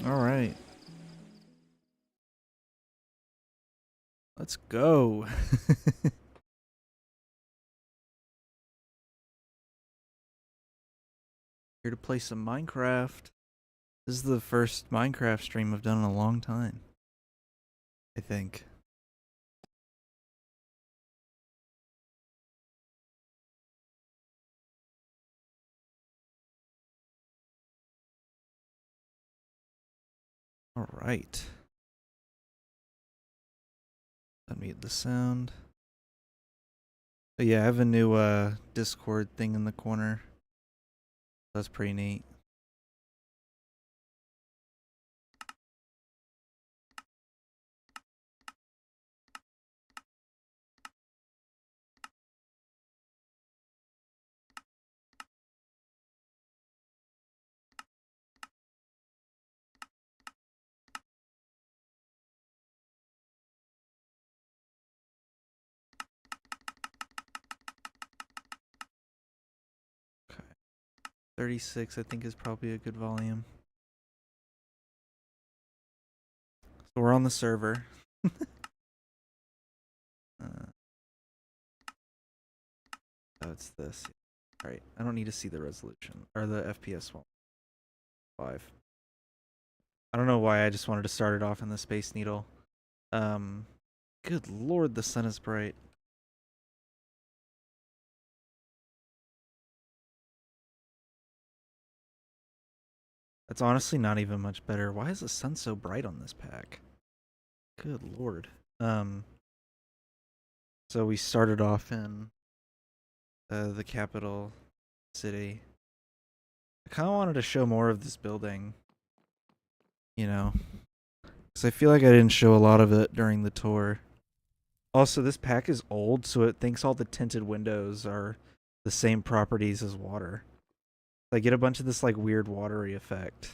All right. Let's go. Here to play some Minecraft. This is the first Minecraft stream I've done in a long time, I think. All right. Unmute the sound. But yeah, I have a new Discord thing in the corner. That's pretty neat. Okay. 36 I think is probably a good volume. So we're on the server. Oh, it's this. Right. I don't need to see the resolution or the FPS one. 5. I don't know why I just wanted to start it off in the Space Needle. Good lord, the sun is bright. That's honestly not even much better. Why is the sun so bright on this pack? Good lord. So we started off in the capital city. I kind of wanted to show more of this building, you know, because I feel like I didn't show a lot of it during the tour. Also, this pack is old, so it thinks all the tinted windows are the same properties as water. I get a bunch of this like weird watery effect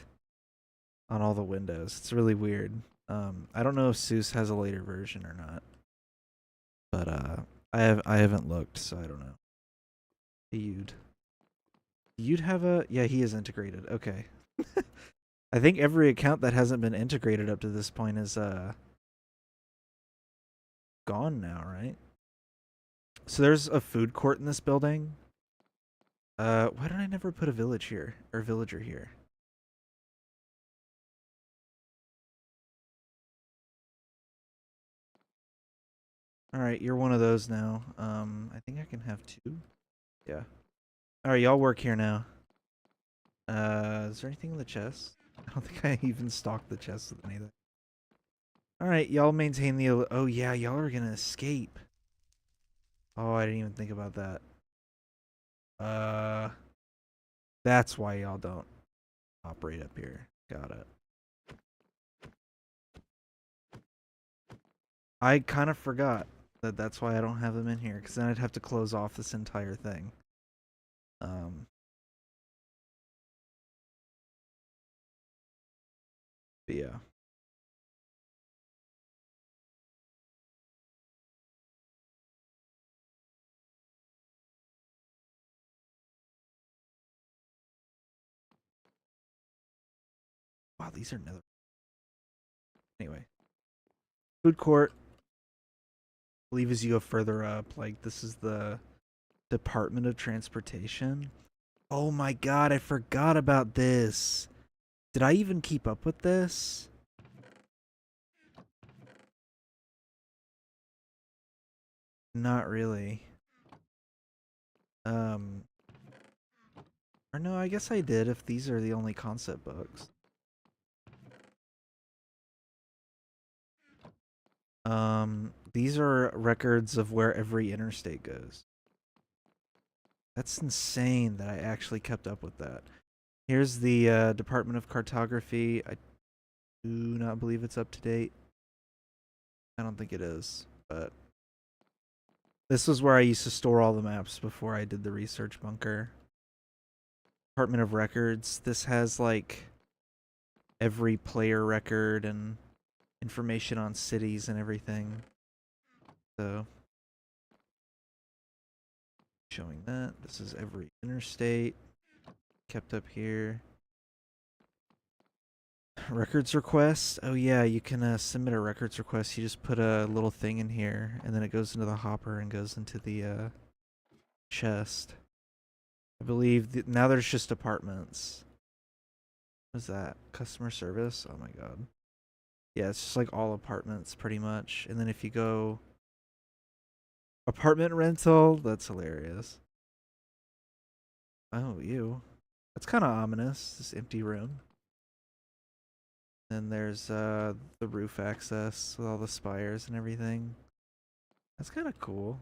on all the windows. It's really weird. I don't know if Seuss has a later version or not, but I haven't looked, so I don't know. You'd have a yeah, he is integrated. Okay. I think every account that hasn't been integrated up to this point is gone now, right? So there's a food court in this building. Why did I never put a village here or villager here? All right, you're one of those now. I think I can have 2. Yeah. All right, y'all work here now. Is there anything in the chest? I don't think I even stocked the chest with anything. All right, y'all maintain the. Oh yeah, y'all are gonna escape. Oh, I didn't even think about that. Uh, that's why y'all don't operate up here. Got it. I kind of forgot that that's why I don't have them in here, because then I'd have to close off this entire thing. Um, but yeah. Wow, these are another. Anyway, food court. I believe as you go further up, like this is the Department of Transportation. Oh my god, I forgot about this. Did I even keep up with this? Not really. Um, or no, I guess I did if these are the only concept books. These are records of where every interstate goes. That's insane that I actually kept up with that. Here's the Department of Cartography. I do not believe it's up to date. I don't think it is, but this was where I used to store all the maps before I did the research bunker. Department of Records. This has like every player record and information on cities and everything. So showing that. This is every interstate kept up here. Records request. Oh yeah, you can submit a records request. You just put a little thing in here, and then it goes into the hopper and goes into the chest. I believe now there's just apartments. What is that? Customer service? Oh my god. Yeah, it's just like all apartments pretty much. And then if you go apartment rental, that's hilarious. Oh, ew. That's kind of ominous, this empty room. Then there's the roof access with all the spires and everything. That's kind of cool.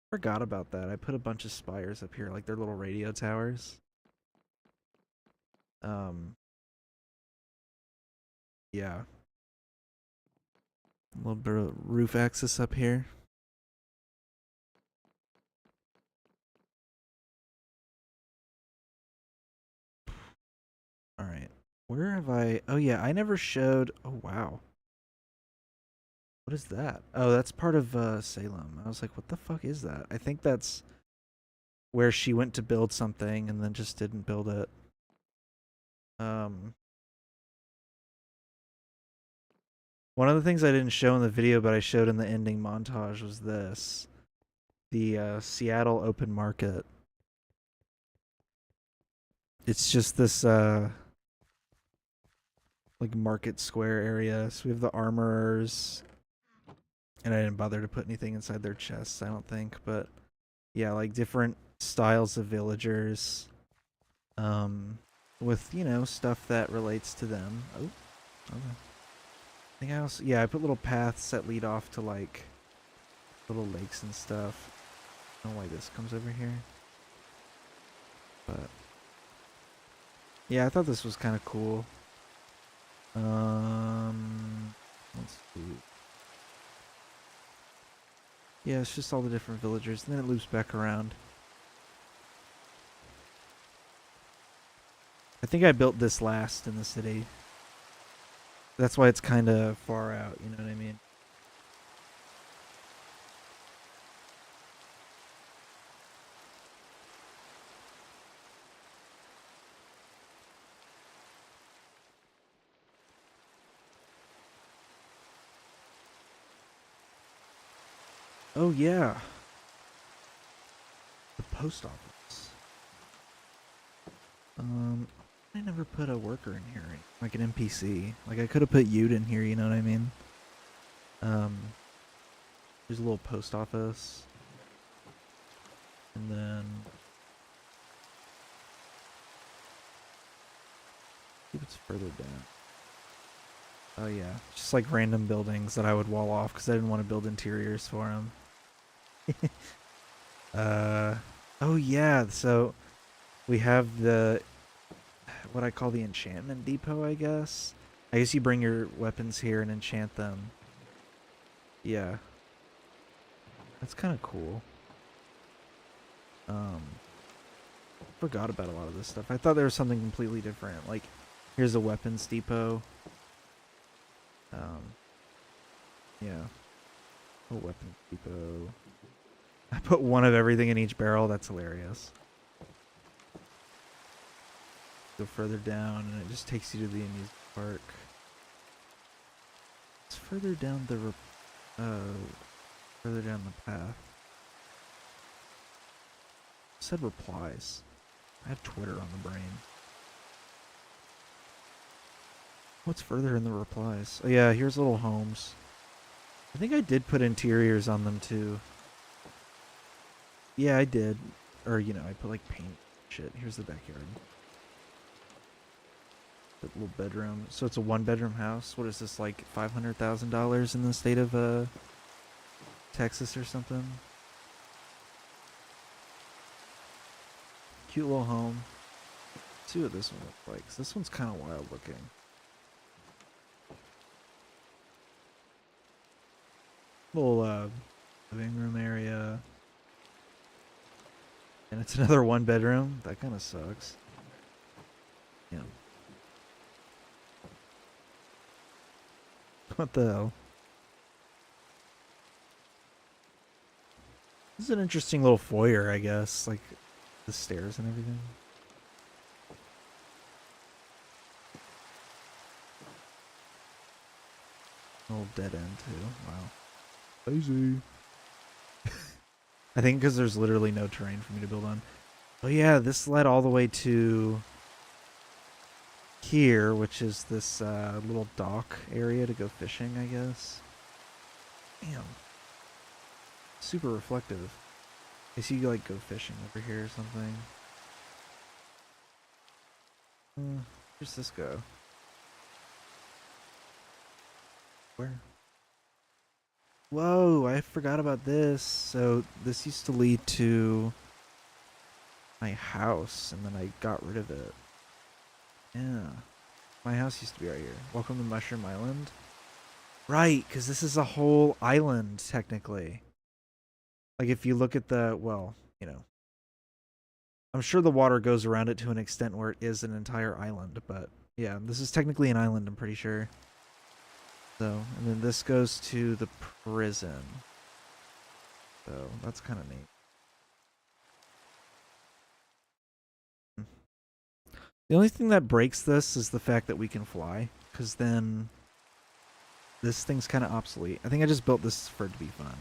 Forgot about that. I put a bunch of spires up here, like they're little radio towers. Um, yeah. A little bit of roof access up here. All right. Where have I? Oh yeah, I never showed. Oh wow. What is that? Oh, that's part of Salem. I was like, what the fuck is that? I think that's where she went to build something and then just didn't build it. Um, one of the things I didn't show in the video, but I showed in the ending montage was this. The Seattle Open Market. It's just this like market square area. So we have the armorers, and I didn't bother to put anything inside their chests, I don't think, but yeah, like different styles of villagers, with stuff that relates to them. Oh, okay. I think I also I put little paths that lead off to like little lakes and stuff. I don't know why this comes over here, but yeah, I thought this was kind of cool. Let's see. Yeah, it's just all the different villagers, and then it loops back around. I think I built this last in the city. That's why it's kind of far out, you know what I mean? Oh, yeah. The post office. I never put a worker in here, like an NPC. Like, I could have put Yude in here, you know what I mean? There's a little post office. And then... see what's further down. Oh, yeah. Just like random buildings that I would wall off because I didn't want to build interiors for them. Oh, yeah. So, we have the... what I call the enchantment depot, I guess. I guess you bring your weapons here and enchant them. Yeah. That's kind of cool. Forgot about a lot of this stuff. I thought there was something completely different. Like, here's a weapons depot. Yeah. Oh, weapons depot. I put one of everything in each barrel. That's hilarious. Go further down, and it just takes you to the amusement park. It's further down the path. It said replies. I have Twitter on the brain. What's further in the replies? Oh yeah, here's little homes. I think I did put interiors on them too. Yeah, I did. Or, I put like paint shit. Here's the backyard. The little bedroom. So it's a one-bedroom house. What is this, like $500,000 in the state of Texas or something? Cute little home. Let's see what this one looks like. 'Cause this one's kind of wild looking. Little living room area. And it's another one bedroom. That kind of sucks. Yeah. What the hell? This is an interesting little foyer, I guess. Like the stairs and everything. A little dead end too. Wow. Lazy. I think because there's literally no terrain for me to build on. Oh yeah, this led all the way to here, which is this little dock area to go fishing, I guess. Damn. Super reflective. I see you like go fishing over here or something. Where's this go? Where? Whoa, I forgot about this. So this used to lead to my house, and then I got rid of it. Yeah. My house used to be right here. Welcome to Mushroom Island. Right, because this is a whole island, technically. Like, if you look at the, well, you know, I'm sure the water goes around it to an extent where it is an entire island, but yeah, this is technically an island, I'm pretty sure. So, and then this goes to the prison. So, that's kind of neat. The only thing that breaks this is the fact that we can fly, because then this thing's kind of obsolete. I think I just built this for it to be fun.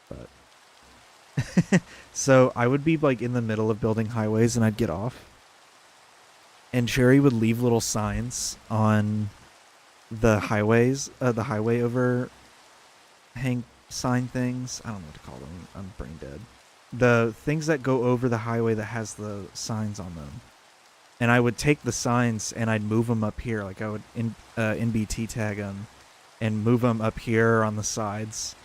But so I would be like in the middle of building highways and I'd get off. And Cherry would leave little signs on the highways, the highway overhang sign things. I don't know what to call them. I'm brain dead. The things that go over the highway that has the signs on them. And I would take the signs and I'd move them up here. Like I would NBT tag them and move them up here on the sides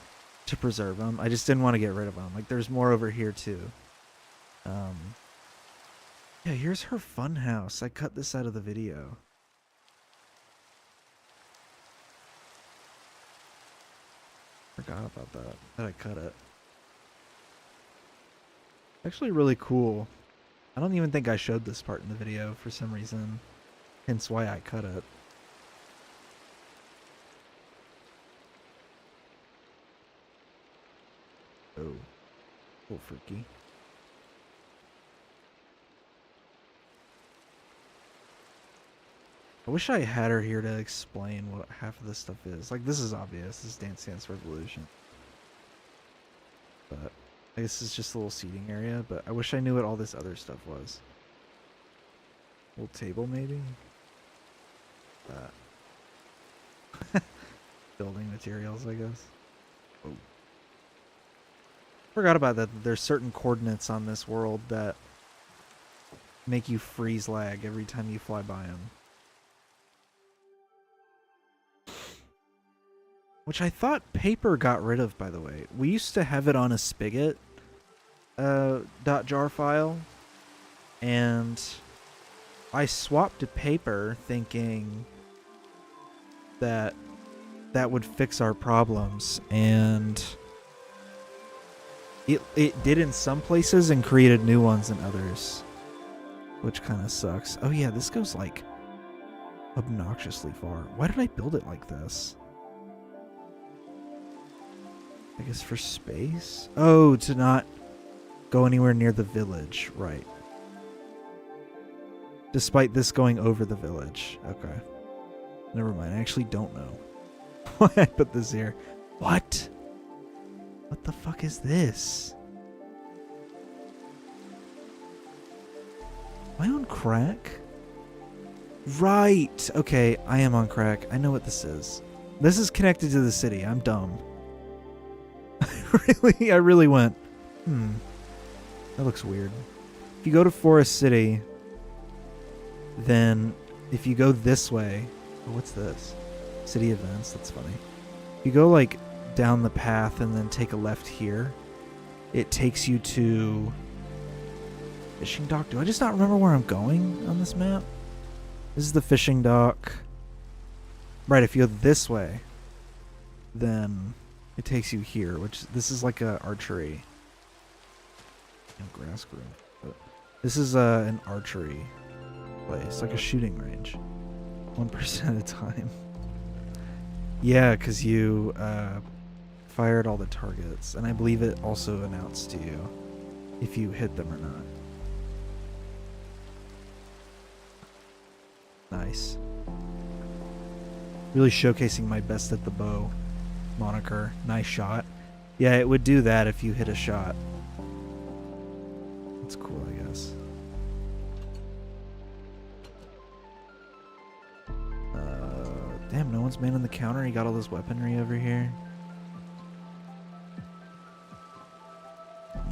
to preserve them. I just didn't want to get rid of them. Like there's more over here too. Yeah, here's her fun house. I cut this out of the video. Forgot about that I cut it. Actually really cool. I don't even think I showed this part in the video for some reason. Hence why I cut it. Oh. A little freaky. I wish I had her here to explain what half of this stuff is. Like, this is obvious. This is Dance Dance Revolution. But I guess it's just a little seating area, but I wish I knew what all this other stuff was. Little table, maybe? That. Building materials, I guess. Oh. Forgot about that. There's certain coordinates on this world that make you freeze lag every time you fly by them. Which I thought paper got rid of, by the way. We used to have it on a spigot .jar file, and I swapped to paper thinking that that would fix our problems, and it did in some places and created new ones in others, which kind of sucks. Oh yeah, this goes like obnoxiously far. Why did I build it like this? I guess for space? Oh, to not go anywhere near the village. Right. Despite this going over the village. Okay. Never mind. I actually don't know why I put this here. What? What the fuck is this? Am I on crack? Right. Okay, I am on crack. I know what this is. This is connected to the city. I'm dumb. I really went, that looks weird. If you go to Forest City, then if you go this way, oh, what's this? City events, that's funny. If you go like down the path and then take a left here, it takes you to fishing dock. Do I just not remember where I'm going on this map? This is the fishing dock. Right, if you go this way, then it takes you here, which this is like a archery. No grass grew. But this is an archery place, like a shooting range. 1% at a time. Yeah, because you fired all the targets, and I believe it also announced to you if you hit them or not. Nice. Really showcasing my best at the bow moniker. Nice shot. Yeah, it would do that if you hit a shot. That's cool, I guess. Damn, no one's manning the counter. He got all this weaponry over here.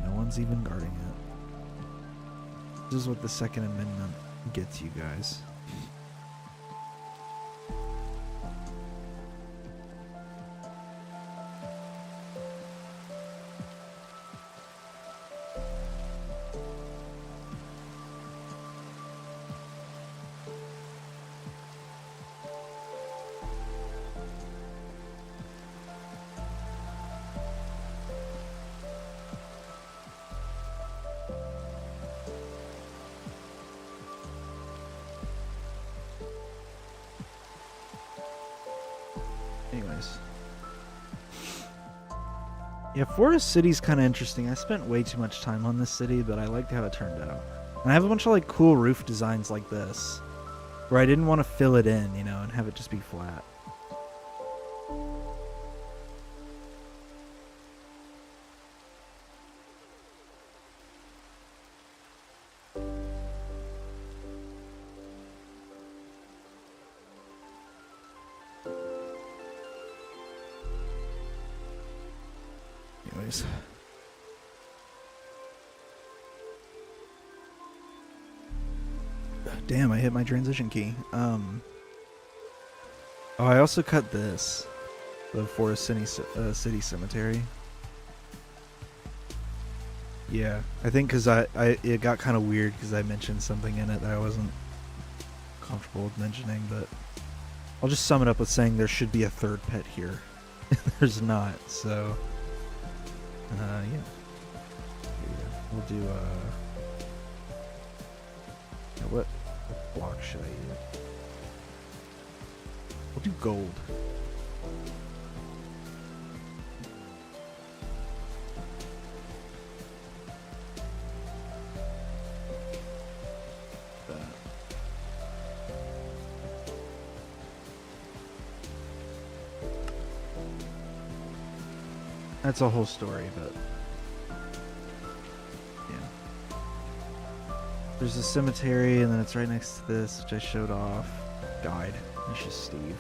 No one's even guarding it. This is what the Second Amendment gets you guys. Anyways. Yeah, Forest City's kind of interesting. I spent way too much time on this city, but I liked how it turned out. And I have a bunch of like cool roof designs like this, where I didn't want to fill it in, you know, and have it just be flat. Anyways. Damn, I hit my transition key. Oh, I also cut this. The Forest City Cemetery. Yeah, I think because it got kind of weird because I mentioned something in it that I wasn't comfortable with mentioning, but I'll just sum it up with saying there should be a third pet here. There's not, so yeah. We'll do what block should I use? We'll do gold. That's a whole story, but yeah. There's a cemetery, and then it's right next to this, which I showed off. Died. It's just Steve.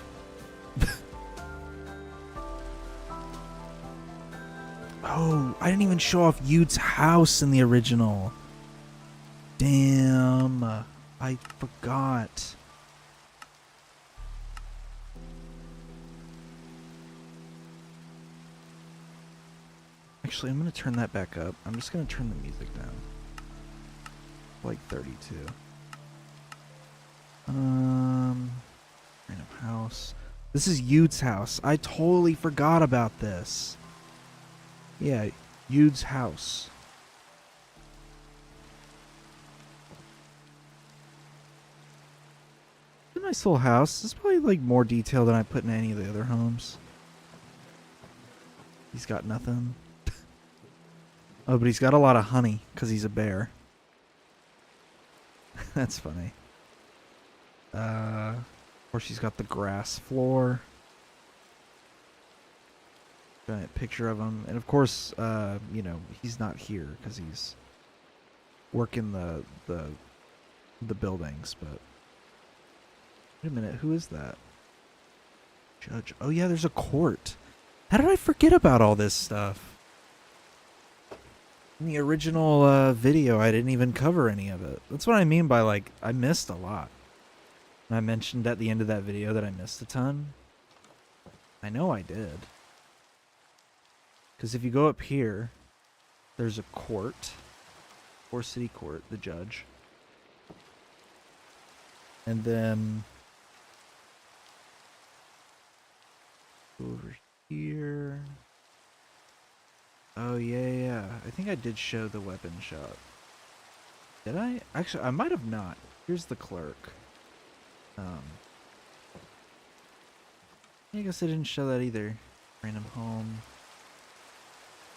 Oh, I didn't even show off Yude's house in the original. Damn. I forgot. Actually, I'm going to turn that back up. I'm just going to turn the music down. Like 32. Random house. This is Yude's house. I totally forgot about this. Yeah, Yude's house. It's a nice little house. It's probably like more detail than I put in any of the other homes. He's got nothing. Oh, but he's got a lot of honey because he's a bear. That's funny. Of course, he's got the grass floor. Giant picture of him, and of course, you know, he's not here because he's working the buildings. But wait a minute, who is that? Judge. Oh yeah, there's a court. How did I forget about all this stuff? In the original video, I didn't even cover any of it. That's what I mean by, like, I missed a lot. And I mentioned at the end of that video that I missed a ton. I know I did. Because if you go up here, there's a court. Forest City Court, the judge. And then over here. Oh, yeah. I think I did show the weapon shop. Did I? Actually, I might have not. Here's the clerk. I guess I didn't show that either. Random home.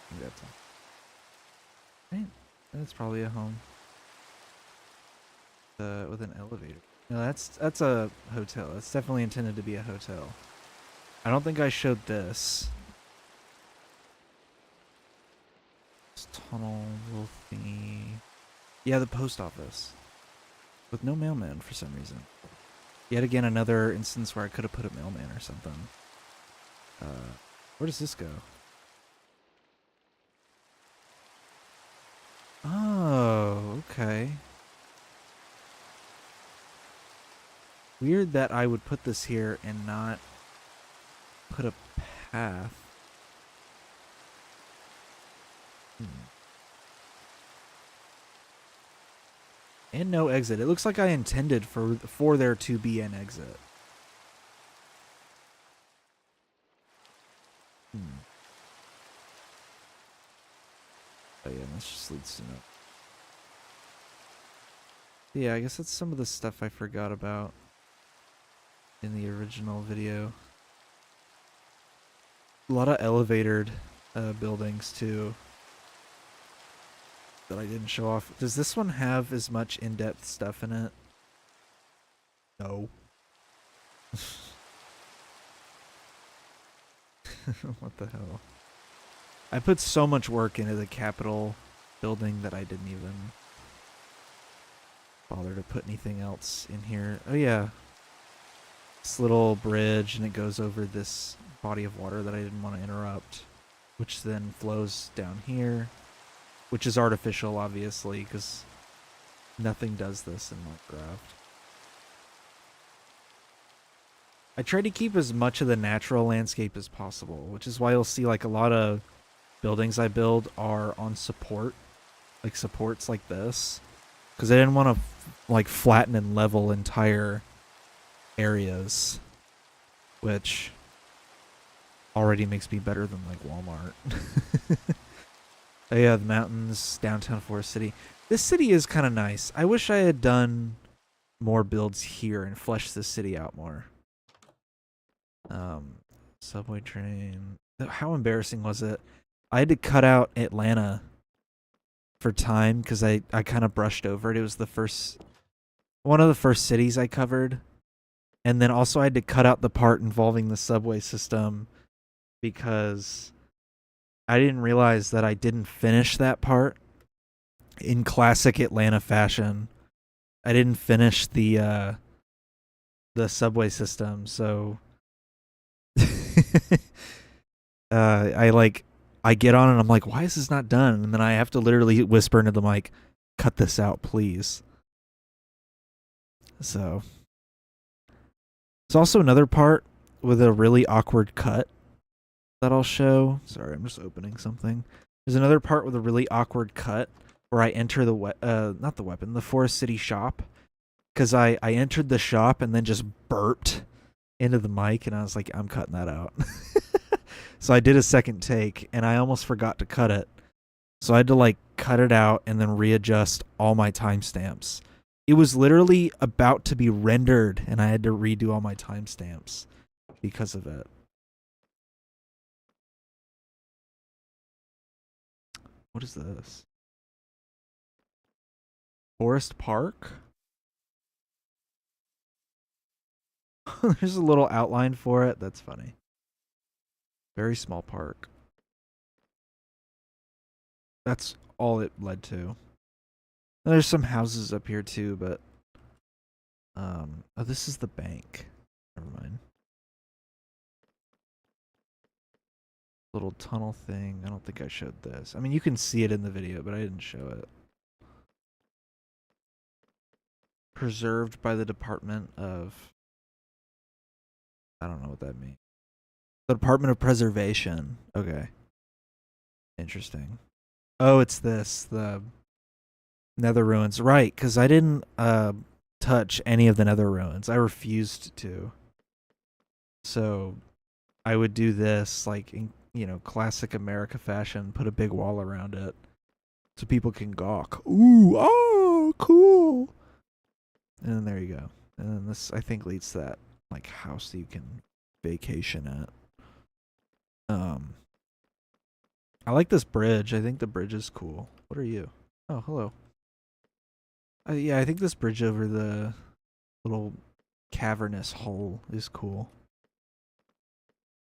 I think that's a... Right? That's probably a home. With an elevator. No, that's a hotel. That's definitely intended to be a hotel. I don't think I showed this. This tunnel little thingy. Yeah, the post office. With no mailman for some reason. Yet again, another instance where I could have put a mailman or something. Where does this go? Oh, okay. Weird that I would put this here and not put a path. And no exit. It looks like I intended for there to be an exit. Oh yeah, this just leads to no. Yeah, I guess that's some of the stuff I forgot about in the original video. A lot of elevated buildings too that I didn't show off. Does this one have as much in-depth stuff in it? No. What the hell? I put so much work into the Capitol building that I didn't even bother to put anything else in here. Oh yeah. This little bridge, and it goes over this body of water that I didn't want to interrupt, which then flows down here, which is artificial, obviously, because nothing does this in Minecraft. I try to keep as much of the natural landscape as possible, which is why you'll see like a lot of buildings I build are on support, like supports like this, because I didn't want to like flatten and level entire areas, which already makes me better than like Walmart. Oh yeah, the mountains, downtown Forest City. This city is kind of nice. I wish I had done more builds here and fleshed the city out more. Subway train. How embarrassing was it? I had to cut out Atlanta for time because I kind of brushed over it. It was one of the first cities I covered. And then also I had to cut out the part involving the subway system because I didn't realize that I didn't finish that part in classic Atlanta fashion. I didn't finish the subway system, so I get on and I'm like, why is this not done? And then I have to literally whisper into the mic, cut this out, please. So there's also another part with a really awkward cut that I'll show. Sorry, I'm just opening something. There's another part with a really awkward cut where I enter the Forest City shop, because I entered the shop and then just burped into the mic, and I was like, I'm cutting that out. So I did a second take, and I almost forgot to cut it. So I had to like cut it out and then readjust all my timestamps. It was literally about to be rendered, and I had to redo all my timestamps because of it. What is this? Forest Park? There's a little outline for it. That's funny. Very small park. That's all it led to. There's some houses up here too, but oh, this is the bank. Never mind. Little tunnel thing. I don't think I showed this. I mean, you can see it in the video, but I didn't show it. Preserved by the Department of... I don't know what that means. The Department of Preservation. Okay. Interesting. Oh, it's this. The Nether Ruins. Right, because I didn't touch any of the Nether Ruins. I refused to. So I would do this, like, in, classic America fashion, put a big wall around it so people can gawk. Ooh, oh, cool. And then there you go. And then this, I think, leads to that, like, house that you can vacation at. I like this bridge. I think the bridge is cool. What are you? Oh, hello. Yeah, I think this bridge over the little cavernous hole is cool.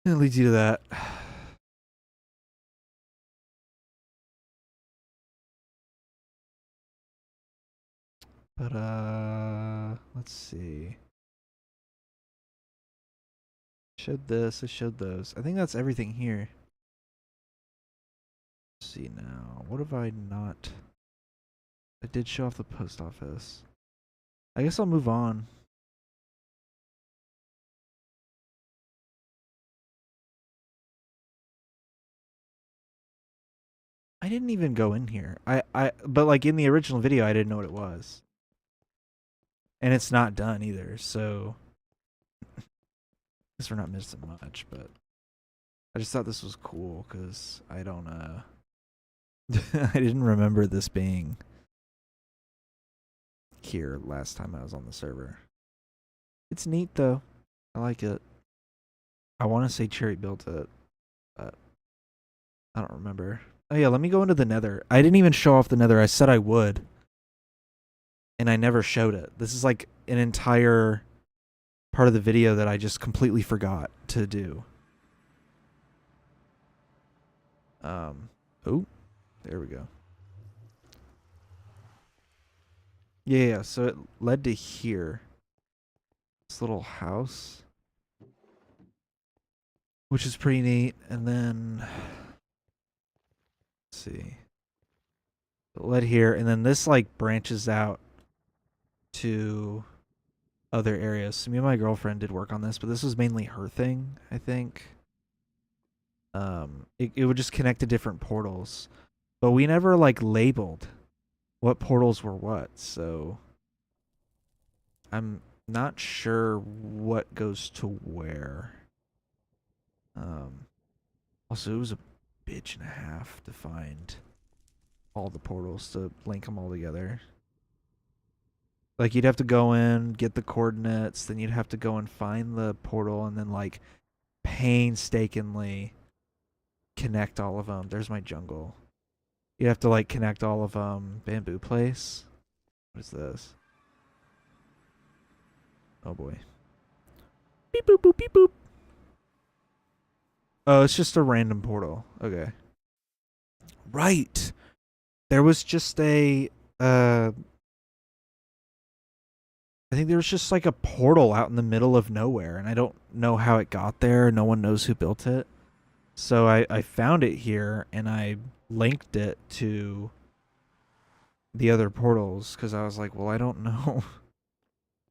It leads you to that. But let's see. Showed this, I showed those. I think that's everything here. Let's see now. What have I not? I did show off the post office. I guess I'll move on. I didn't even go in here. But like in the original video I didn't know what it was. And it's not done either, so I guess we're not missing much, but I just thought this was cool because I don't I didn't remember this being here last time I was on the server. It's neat though. I like it. I want to say Cherry built it, but I don't remember. Oh yeah, let me go into the Nether. I didn't even show off the Nether. I said I would, and I never showed it. This is like an entire part of the video that I just completely forgot to do. Oh, there we go. Yeah, so it led to here. This little house, which is pretty neat. And then, let's see. It led here, and then this like branches out to other areas. So me and my girlfriend did work on this, but this was mainly her thing, I think. It would just connect to different portals, but we never like labeled what portals were what, so I'm not sure what goes to where. Also, it was a bitch and a half to find all the portals to link them all together. Like you'd have to go in, get the coordinates, then you'd have to go and find the portal, and then like painstakingly connect all of them. There's my jungle. You have to like connect all of them. Bamboo place. What is this? Oh boy. Beep boop boop beep boop. Oh, it's just a random portal. Okay. Right. There was just a I think there was just like a portal out in the middle of nowhere, and I don't know how it got there. No one knows who built it. So I found it here and I linked it to the other portals because I was like, well, I don't know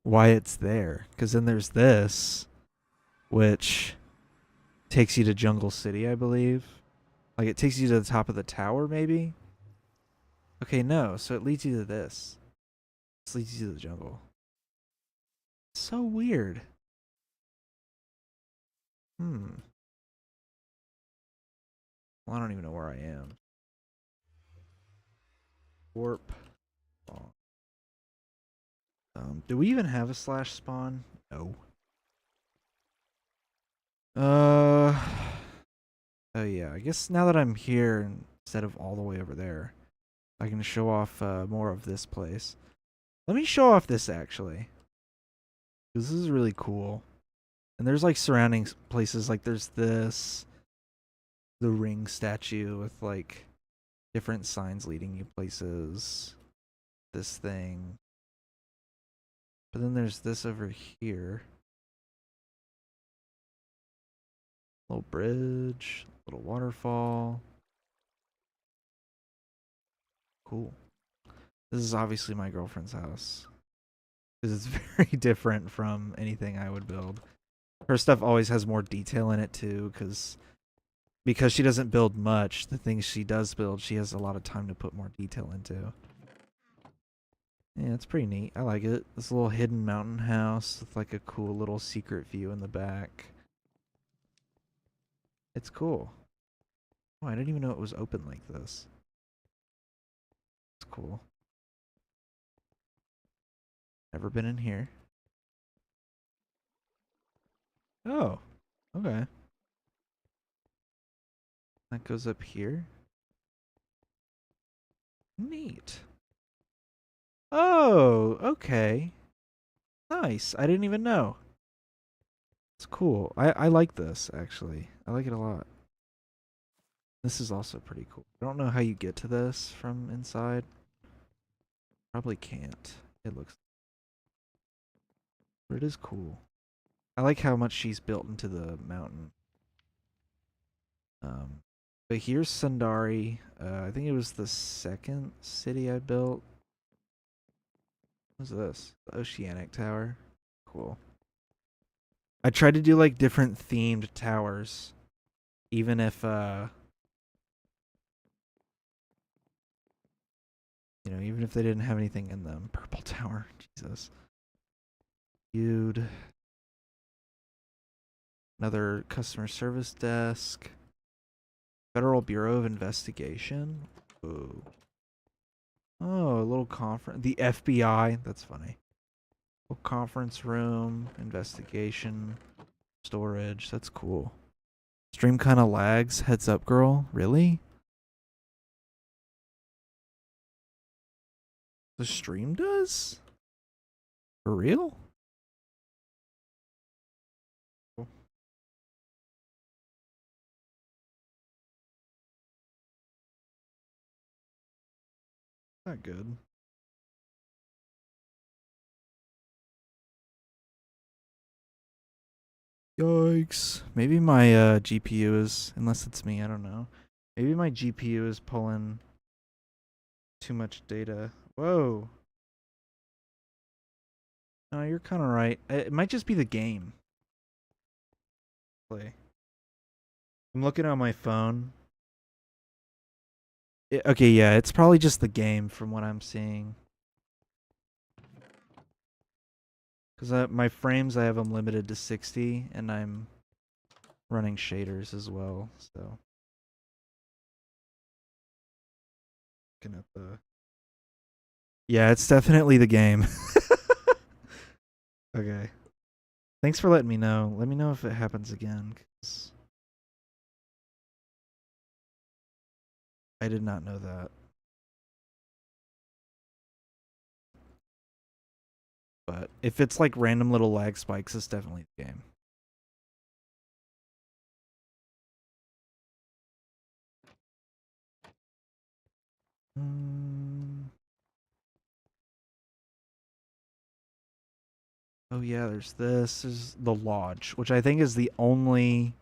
why it's there. Because then there's this, which takes you to Jungle City, I believe. Like it takes you to the top of the tower, maybe? Okay, no. So it leads you to this. This leads you to the jungle. So weird. Well, I don't even know where I am. Warp. Do we even have a slash spawn? No. Oh yeah, I guess now that I'm here instead of all the way over there, I can show off more of this place. Let me show off this actually. This is really cool. And there's like surrounding places, like there's this, the ring statue with like different signs leading you places. This thing. But then there's this over here. Little bridge, little waterfall. Cool. This is obviously my girlfriend's house. Because it's very different from anything I would build. Her stuff always has more detail in it too, because she doesn't build much, the things she does build, she has a lot of time to put more detail into. Yeah, it's pretty neat. I like it. This little hidden mountain house with like a cool little secret view in the back. It's cool. Oh, I didn't even know it was open like this. It's cool. Never been in here. Oh, okay. That goes up here. Neat. Oh, okay. Nice. I didn't even know. It's cool. I like this, actually. I like it a lot. This is also pretty cool. I don't know how you get to this from inside. Probably can't. It looks... But it is cool. I like how much she's built into the mountain. But here's Sundari. I think it was the second city I built. What's this? The Oceanic Tower. Cool. I tried to do like different themed towers. Even if you know, even if they didn't have anything in them. Purple Tower. Jesus. Feud. Another customer service desk. Federal Bureau of Investigation. Ooh. Oh, a little conference. The FBI. That's funny. Little conference room. Investigation. Storage. That's cool. Stream kind of lags. Heads up, girl. Really? The stream does? For real? Not good. Yikes. Maybe my GPU is, unless it's me, I don't know. Maybe my GPU is pulling too much data. Whoa. No, you're kind of right. It might just be the game. Play. I'm looking on my phone. Okay, yeah, it's probably just the game from what I'm seeing. Because my frames, I have them limited to 60, and I'm running shaders as well, so. Looking at the... Yeah, it's definitely the game. Okay. Thanks for letting me know. Let me know if it happens again, because I did not know that. But if it's like random little lag spikes, it's definitely the game. Oh yeah, there's this. There's the lodge, which I think is the only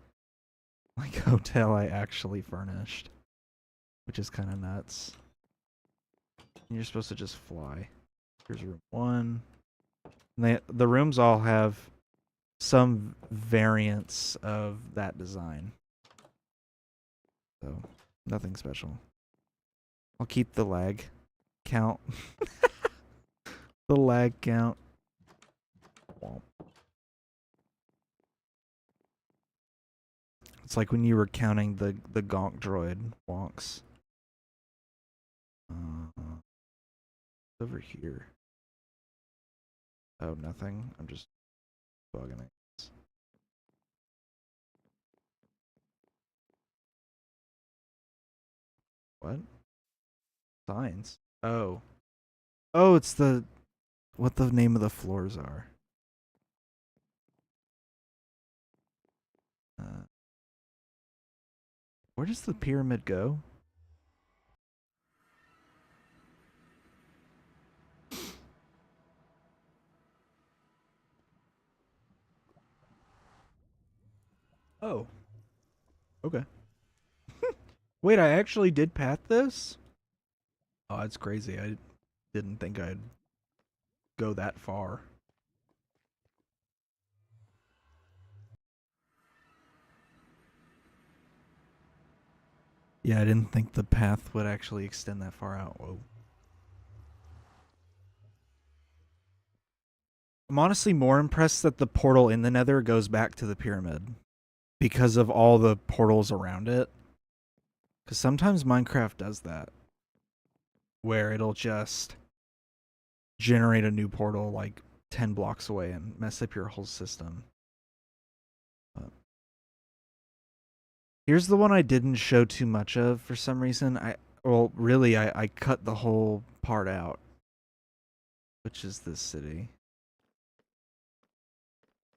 like hotel I actually furnished, which is kind of nuts. And you're supposed to just fly. Here's room 1. And the rooms all have some variants of that design. So, nothing special. I'll keep the lag count. The lag count. It's like when you were counting the gonk droid wonks. Over here. Oh, nothing. I'm just bugging it. What? Signs? Oh. Oh, it's the... what the name of the floors are. Where does the pyramid go? Oh. Okay. Wait, I actually did path this? Oh, that's crazy. I didn't think I'd go that far. Yeah, I didn't think the path would actually extend that far out. Whoa. I'm honestly more impressed that the portal in the Nether goes back to the pyramid because of all the portals around it. Because sometimes Minecraft does that, where it'll just generate a new portal like 10 blocks away and mess up your whole system. Here's the one I didn't show too much of for some reason. I cut the whole part out, which is this city.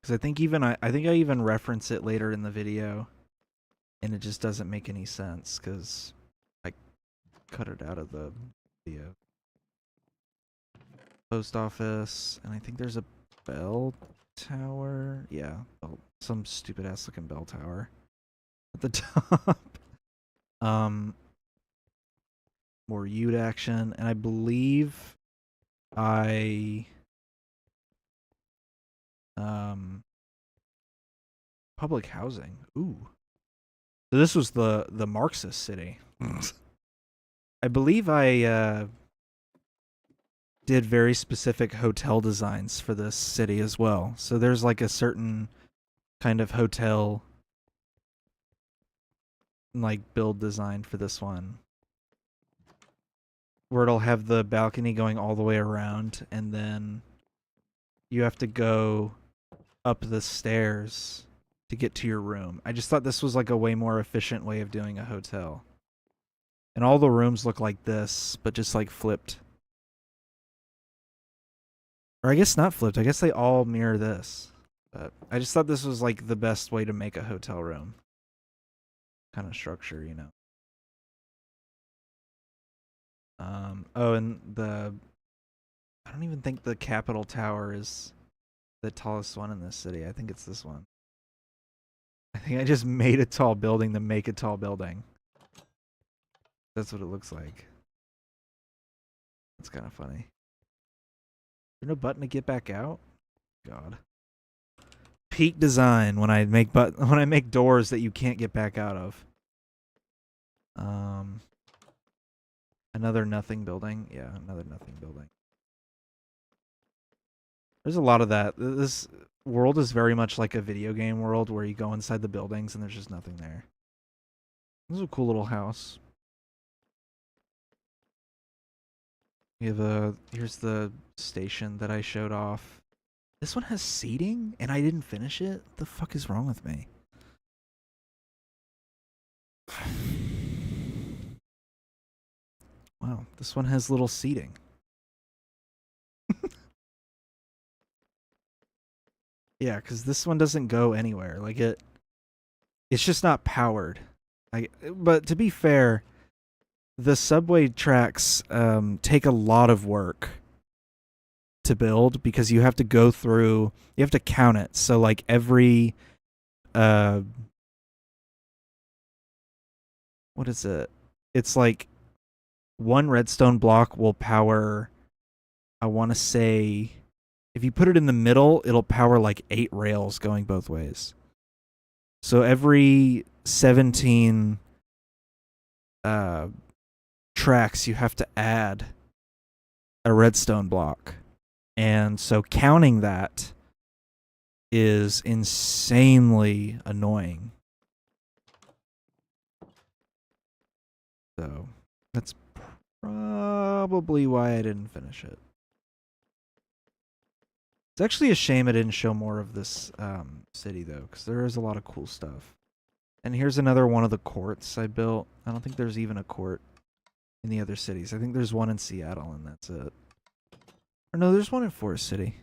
Because I think I think I even reference it later in the video, and it just doesn't make any sense because I cut it out of the video. Post office, and I think there's a bell tower. Yeah, some stupid ass looking bell tower at the top. More Ute action, and I believe public housing. Ooh. So this was the Marxist city. I believe I did very specific hotel designs for this city as well. So there's like a certain kind of hotel like build design for this one, where it'll have the balcony going all the way around, and then you have to go up the stairs to get to your room. I just thought this was like a way more efficient way of doing a hotel. And all the rooms look like this, but just like flipped. Or I guess not flipped. I guess they all mirror this. But I just thought this was like the best way to make a hotel room kind of structure, you know. Oh, and I don't even think the Capitol Tower is the tallest one in this city. I think it's this one. I think I just made a tall building to make a tall building. That's what it looks like. That's kind of funny. Is there no button to get back out? God. Peak design when I make doors that you can't get back out of. Another nothing building. Yeah, another nothing building. There's a lot of that. This world is very much like a video game world where you go inside the buildings and there's just nothing there. This is a cool little house. We have here's the station that I showed off. This one has seating and I didn't finish it? What the fuck is wrong with me? Wow, this one has little seating. Yeah, because this one doesn't go anywhere. Like it's just not powered. But to be fair, the subway tracks take a lot of work to build because you have to go through. You have to count it. So like every, what is it? It's like one redstone block will power. I want to say, if you put it in the middle, it'll power like 8 rails going both ways. So every 17 tracks, you have to add a redstone block. And so counting that is insanely annoying. So that's probably why I didn't finish it. It's actually a shame I didn't show more of this city, though, because there is a lot of cool stuff. And here's another one of the courts I built. I don't think there's even a court in the other cities. I think there's one in Seattle, and that's it. Or no, there's one in Forest City.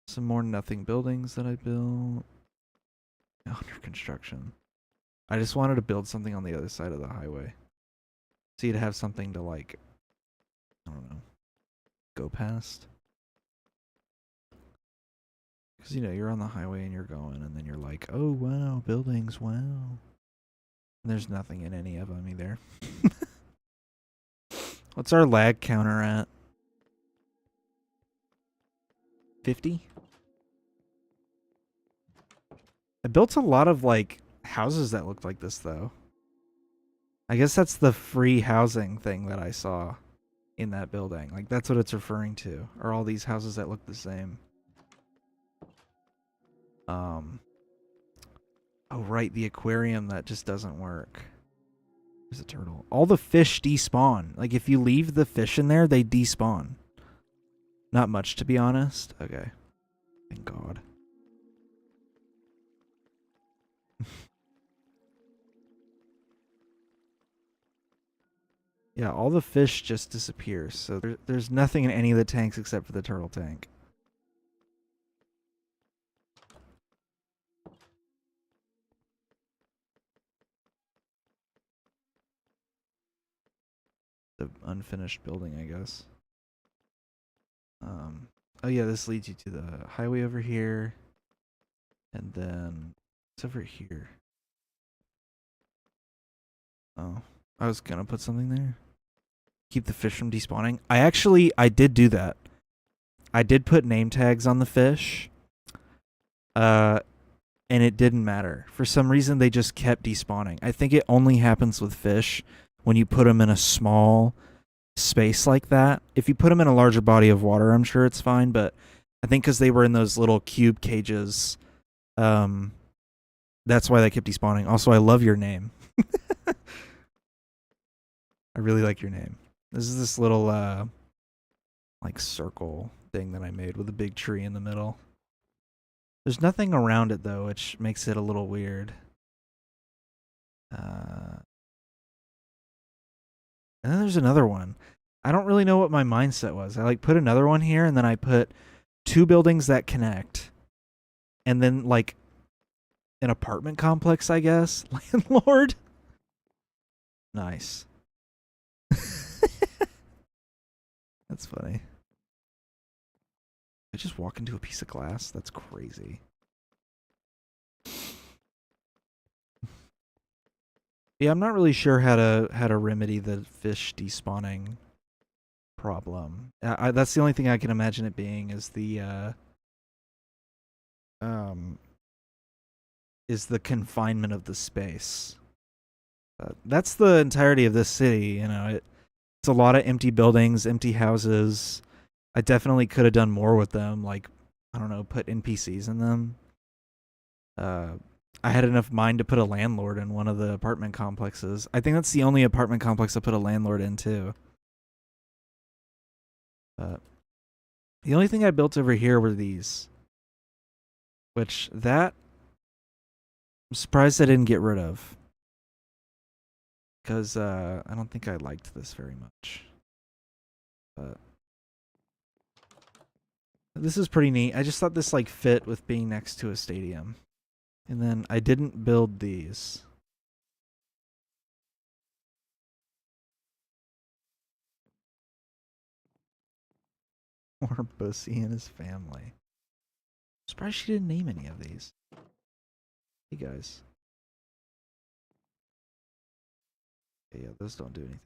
Some more nothing buildings that I built. Under construction. I just wanted to build something on the other side of the highway. So you'd have something to, like, I don't know, go past. Because, you know, you're on the highway and you're going, and then you're like, oh, wow, buildings, wow. And there's nothing in any of them either. What's our lag counter at? 50? I built a lot of, like, houses that looked like this, though. I guess that's the free housing thing that I saw in that building. Like, that's what it's referring to. Are all these houses that look the same. Oh, right, the aquarium that just doesn't work. There's a turtle. All the fish despawn. Like, if you leave the fish in there, they despawn. Not much, to be honest. Okay. Thank God. Yeah, all the fish just disappear. So there's nothing in any of the tanks except for the turtle tank. an unfinished building, I guess. Oh yeah, this leads you to the highway over here. And then it's over here. Oh, I was gonna put something there. Keep the fish from despawning. I did do that. I did put name tags on the fish. And it didn't matter. For some reason, they just kept despawning. I think it only happens with fish when you put them in a small space like that. If you put them in a larger body of water, I'm sure it's fine. But I think because they were in those little cube cages, that's why they kept despawning. Also, I love your name. I really like your name. This is this little like circle thing that I made with a big tree in the middle. There's nothing around it though, which makes it a little weird. And then there's another one. I don't really know what my mindset was. I like put another one here, and then I put 2 buildings that connect, and then like an apartment complex, I guess. Landlord. Nice. That's funny. I just walk into a piece of glass? That's crazy. Yeah, I'm not really sure how to remedy the fish despawning problem. That's the only thing I can imagine it being is the confinement of the space. That's the entirety of this city. You know, it's a lot of empty buildings, empty houses. I definitely could have done more with them, like, I don't know, put NPCs in them. I had enough mind to put a landlord in one of the apartment complexes. I think that's the only apartment complex I put a landlord in, too. The only thing I built over here were these. Which, that, I'm surprised I didn't get rid of. Because I don't think I liked this very much. But this is pretty neat. I just thought this like fit with being next to a stadium. And then I didn't build these. Or Bussy and his family. Surprised she didn't name any of these. Hey guys. Yeah, those don't do anything.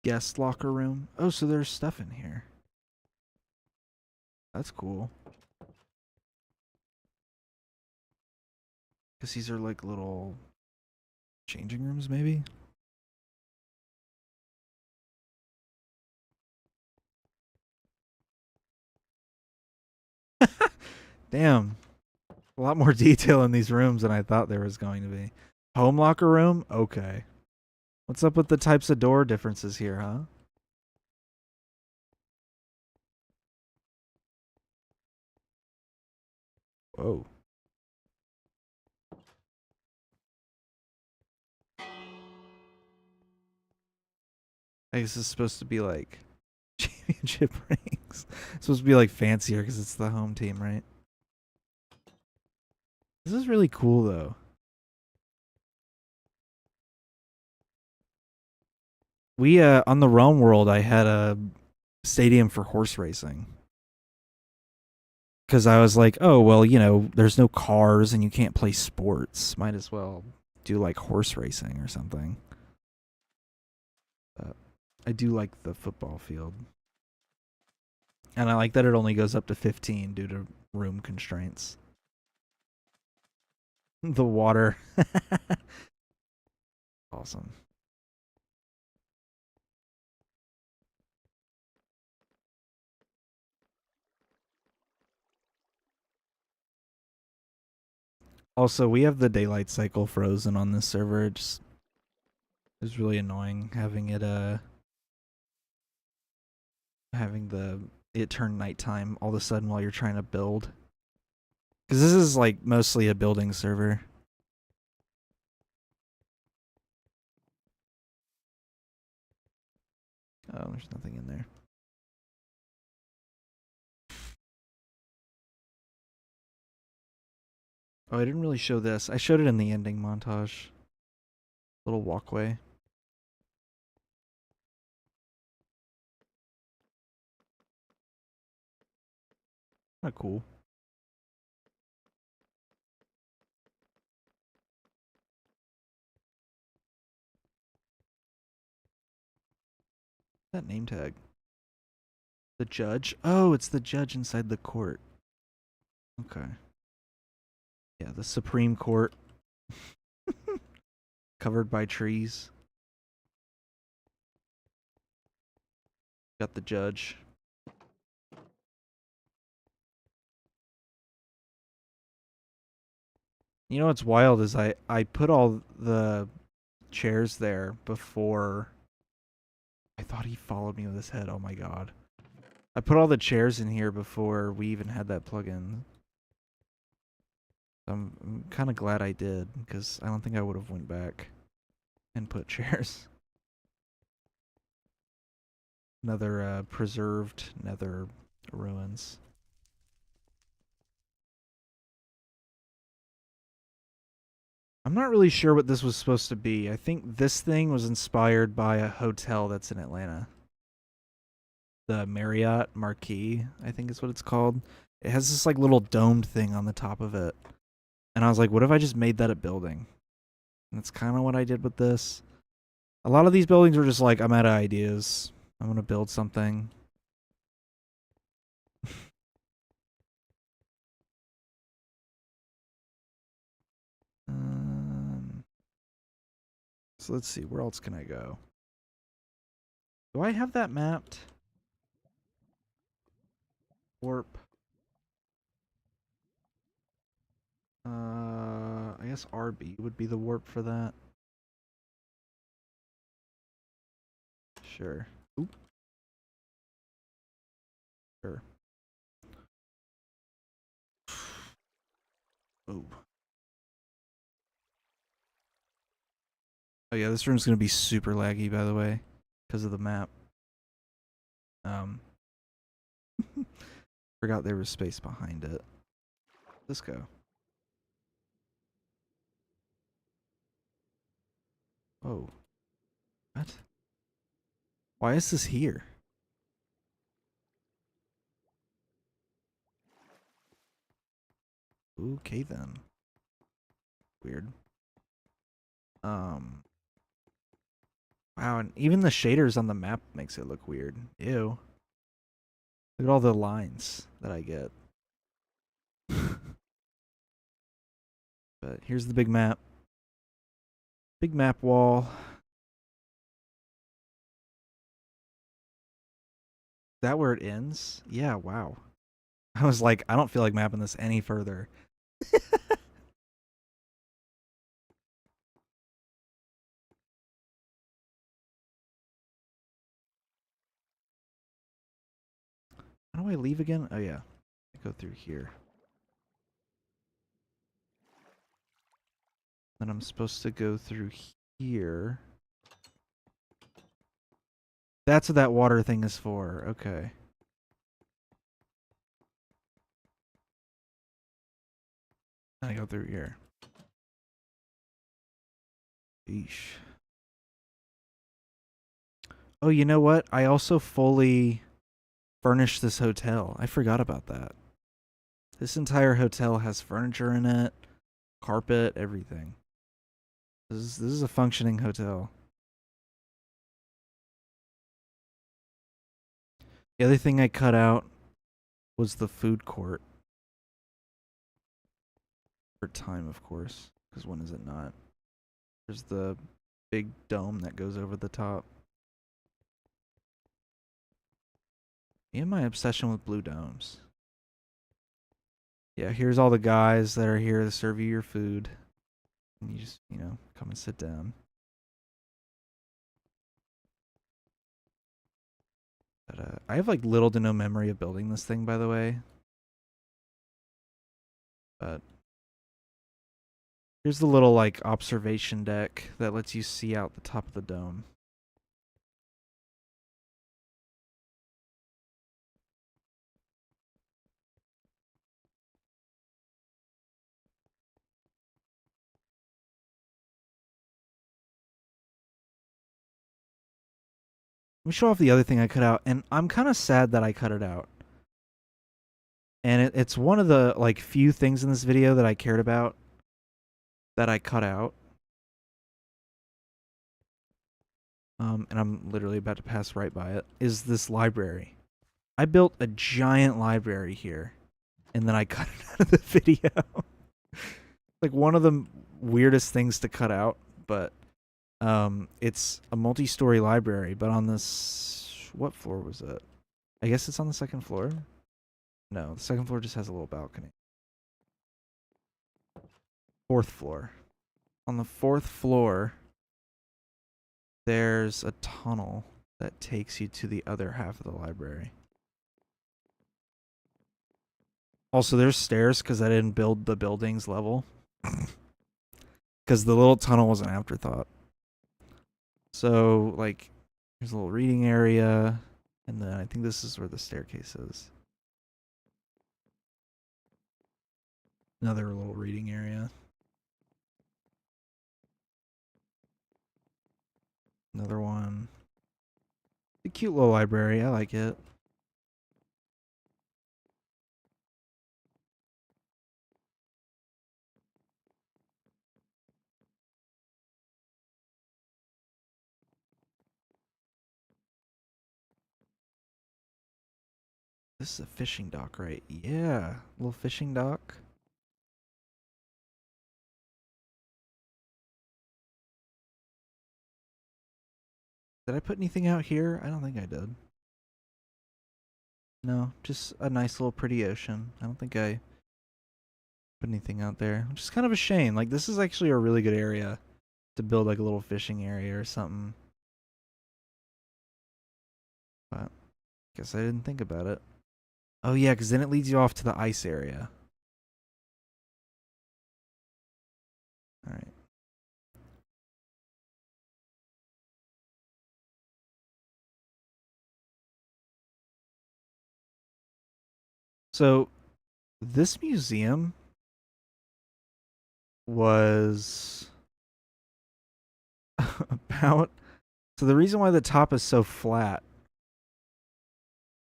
Guest locker room. Oh, so there's stuff in here. That's cool. Because these are like little changing rooms, maybe? Damn. A lot more detail in these rooms than I thought there was going to be. Home locker room? Okay. What's up with the types of door differences here, huh? Whoa. I guess it's supposed to be like championship rings. It's supposed to be like fancier because it's the home team, right? This is really cool though. We on the Realm World, I had a stadium for horse racing. Because I was like, oh well, you know, there's no cars and you can't play sports. Might as well do like horse racing or something. I do like the football field. And I like that it only goes up to 15 due to room constraints. The water. Awesome. Also, we have the daylight cycle frozen on this server. It's really annoying having it it turn nighttime all of a sudden while you're trying to build. Because this is like mostly a building server. Oh, there's nothing in there. Oh, I didn't really show this. I showed it in the ending montage. Little walkway. Kinda cool. That name tag. The judge? Oh, it's the judge inside the court. Okay. Yeah, the Supreme Court. Covered by trees. Got the judge. You know what's wild is I put all the chairs there before. I thought he followed me with his head. Oh my god. I put all the chairs in here before we even had that plugin. I'm kind of glad I did because I don't think I would have went back and put chairs. Another preserved nether ruins. I'm not really sure what this was supposed to be. I think this thing was inspired by a hotel that's in Atlanta. The Marriott Marquis, I think is what it's called. It has this like little domed thing on the top of it. And I was like, what if I just made that a building? And that's kind of what I did with this. A lot of these buildings were just like, I'm out of ideas. I'm going to build something. um, so let's see. Where else can I go? Do I have that mapped? Warp. I guess RB would be the warp for that. Sure. Oop. Sure. Oh. Oh yeah, this room's gonna be super laggy, by the way, because of the map. Um, forgot there was space behind it. Let's go. Oh, what? Why is this here? Okay then. Weird. Um. Wow, and even the shaders on the map makes it look weird. Ew. Look at all the lines that I get. But here's the big map. Big map wall. Is that where it ends? Yeah, wow. I was like, I don't feel like mapping this any further. How do I leave again? Oh yeah. I go through here. Then I'm supposed to go through here. That's what that water thing is for. Okay. I go through here. Eesh. Oh, you know what? I also fully furnished this hotel. I forgot about that. This entire hotel has furniture in it, carpet, everything. This is a functioning hotel. The other thing I cut out was the food court. For time, of course. Because when is it not? There's the big dome that goes over the top. Me and my obsession with blue domes. Yeah, here's all the guys that are here to serve you your food. And you just, come and sit down. But I have like little to no memory of building this thing, by the way. But here's the little like observation deck that lets you see out the top of the dome. me show off the other thing I cut out, and I'm kind of sad that I cut it out. And it's one of the like few things in this video that I cared about that I cut out. And I'm literally about to pass right by it, is this library. I built a giant library here, and then I cut it out of the video. Like one of the weirdest things to cut out, but it's a multi-story library, but on this, what floor was it? I guess it's on the second floor. No, the second floor just has a little balcony. Fourth floor. On the fourth floor, there's a tunnel that takes you to the other half of the library. Also, there's stairs because I didn't build the buildings level. Because the little tunnel was an afterthought. So, like, there's a little reading area. And then I think this is where the staircase is. Another little reading area. Another one. A cute little library. I like it. This is a fishing dock, right? Yeah. Little fishing dock. Did I put anything out here? I don't think I did. No, just a nice little pretty ocean. I don't think I put anything out there, which is kind of a shame. Like, this is actually a really good area to build, like, a little fishing area or something. But guess I didn't think about it. Oh, yeah, because then it leads you off to the ice area. Alright. So, this museum was about... So the reason why the top is so flat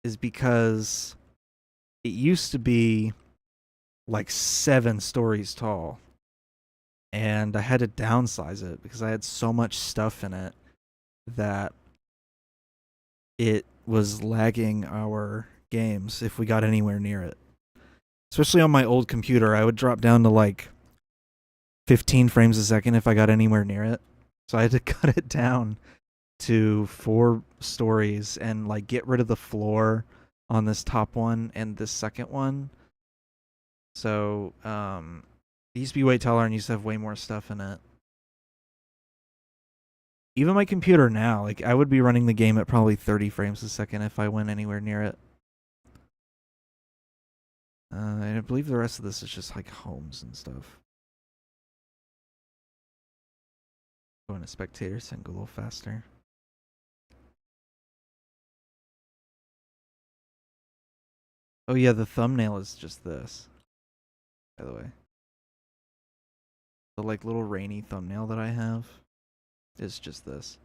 is because it used to be like 7 stories tall. And I had to downsize it because I had so much stuff in it that it was lagging our games if we got anywhere near it. Especially on my old computer, I would drop down to like 15 frames a second if I got anywhere near it. So I had to cut it down to 4 stories and like get rid of the floor on this top one and this second one. So it used to be way taller and used to have way more stuff in it. Even my computer now, like I would be running the game at probably 30 frames a second if I went anywhere near it. And I believe the rest of this is just like homes and stuff. Go into spectators and go a little faster. Oh yeah, the thumbnail is just this. By the way. The like little rainy thumbnail that I have is just this.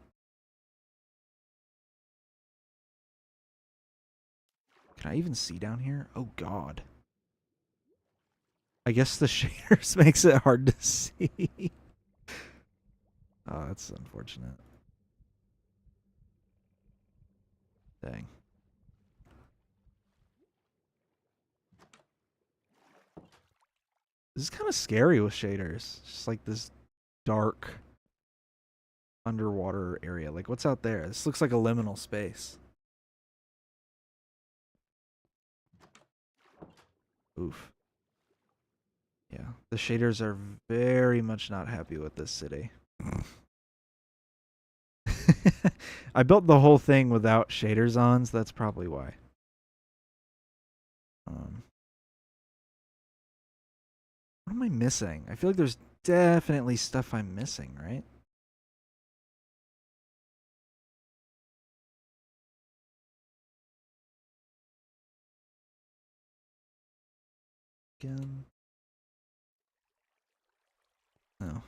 Can I even see down here? Oh god. I guess the shaders makes it hard to see. Oh, that's unfortunate. Dang. This is kind of scary with shaders. Just like this dark underwater area. Like, what's out there? This looks like a liminal space. Oof. Yeah, the shaders are very much not happy with this city. I built the whole thing without shaders on, so that's probably why. What am I missing? I feel like there's definitely stuff I'm missing, right? Again. No.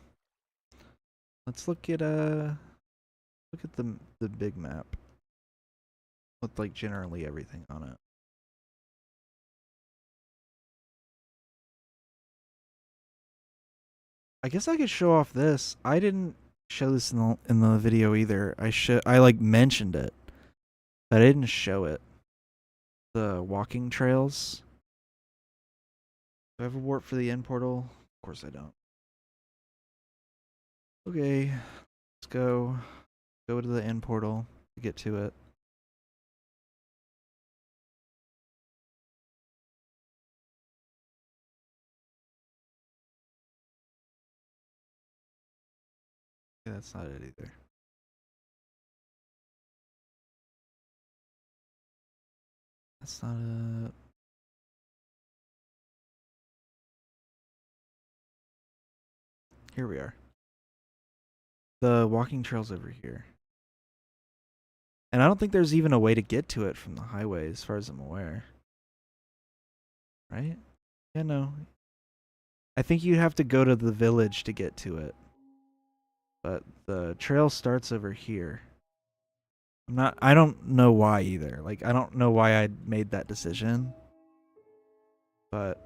Let's look at the big map. with like generally everything on it. I guess I could show off this. I didn't show this in the video either. I like mentioned it, but I didn't show it. The walking trails. Do I have a warp for the end portal? Of course I don't. Okay, let's go. Go to the end portal to get to it. Yeah, that's not it either. That's not it. Here we are. The walking trail's over here. And I don't think there's even a way to get to it from the highway as far as I'm aware. Right? Yeah, no. I think you have to go to the village to get to it. But the trail starts over here. I don't know why either. Like, I don't know why I made that decision. But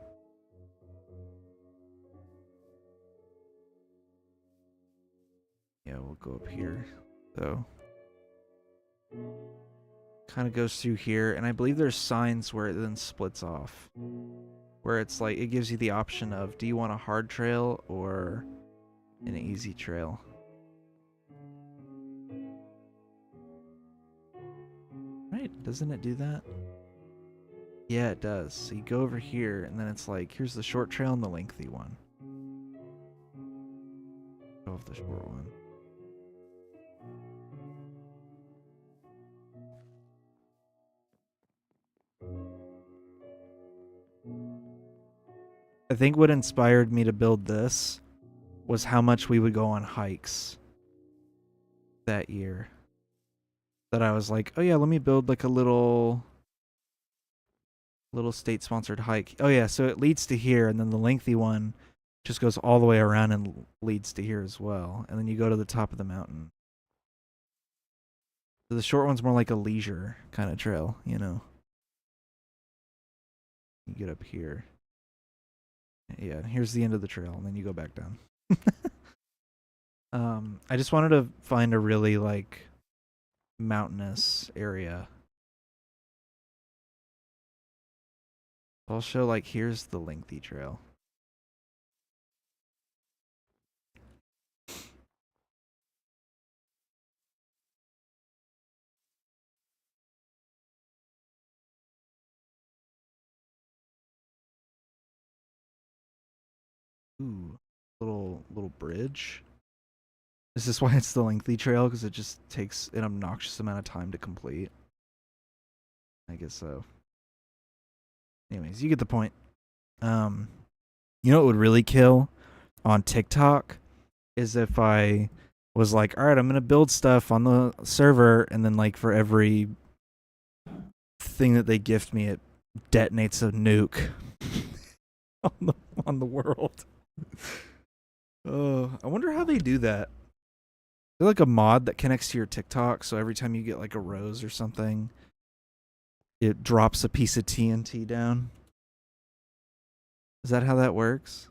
yeah, we'll go up here. So kind of goes through here, and I believe there's signs where it then splits off. Where it's like it gives you the option of, do you want a hard trail or an easy trail? Right, doesn't it do that? Yeah, it does. So you go over here, and then it's like, here's the short trail and the lengthy one. Go off the short one. I think what inspired me to build this was how much we would go on hikes that year. That I was like, oh yeah, let me build like a little state sponsored hike. Oh yeah, so it leads to here, and then the lengthy one just goes all the way around and leads to here as well. And then you go to the top of the mountain. So the short one's more like a leisure kind of trail, you know. You get up here. Yeah, here's the end of the trail, and then you go back down. I just wanted to find a really like mountainous area. I'll show like here's the lengthy trail. Ooh, little bridge. Is this why it's the lengthy trail? Because it just takes an obnoxious amount of time to complete. I guess so. Anyways, you get the point. You know what would really kill on TikTok is if I was like, all right, I'm gonna build stuff on the server, and then like for every thing that they gift me, it detonates a nuke on the world. Oh, I wonder how they do that. Is there like a mod that connects to your TikTok, so every time you get like a rose or something, it drops a piece of TNT down? Is that how that works?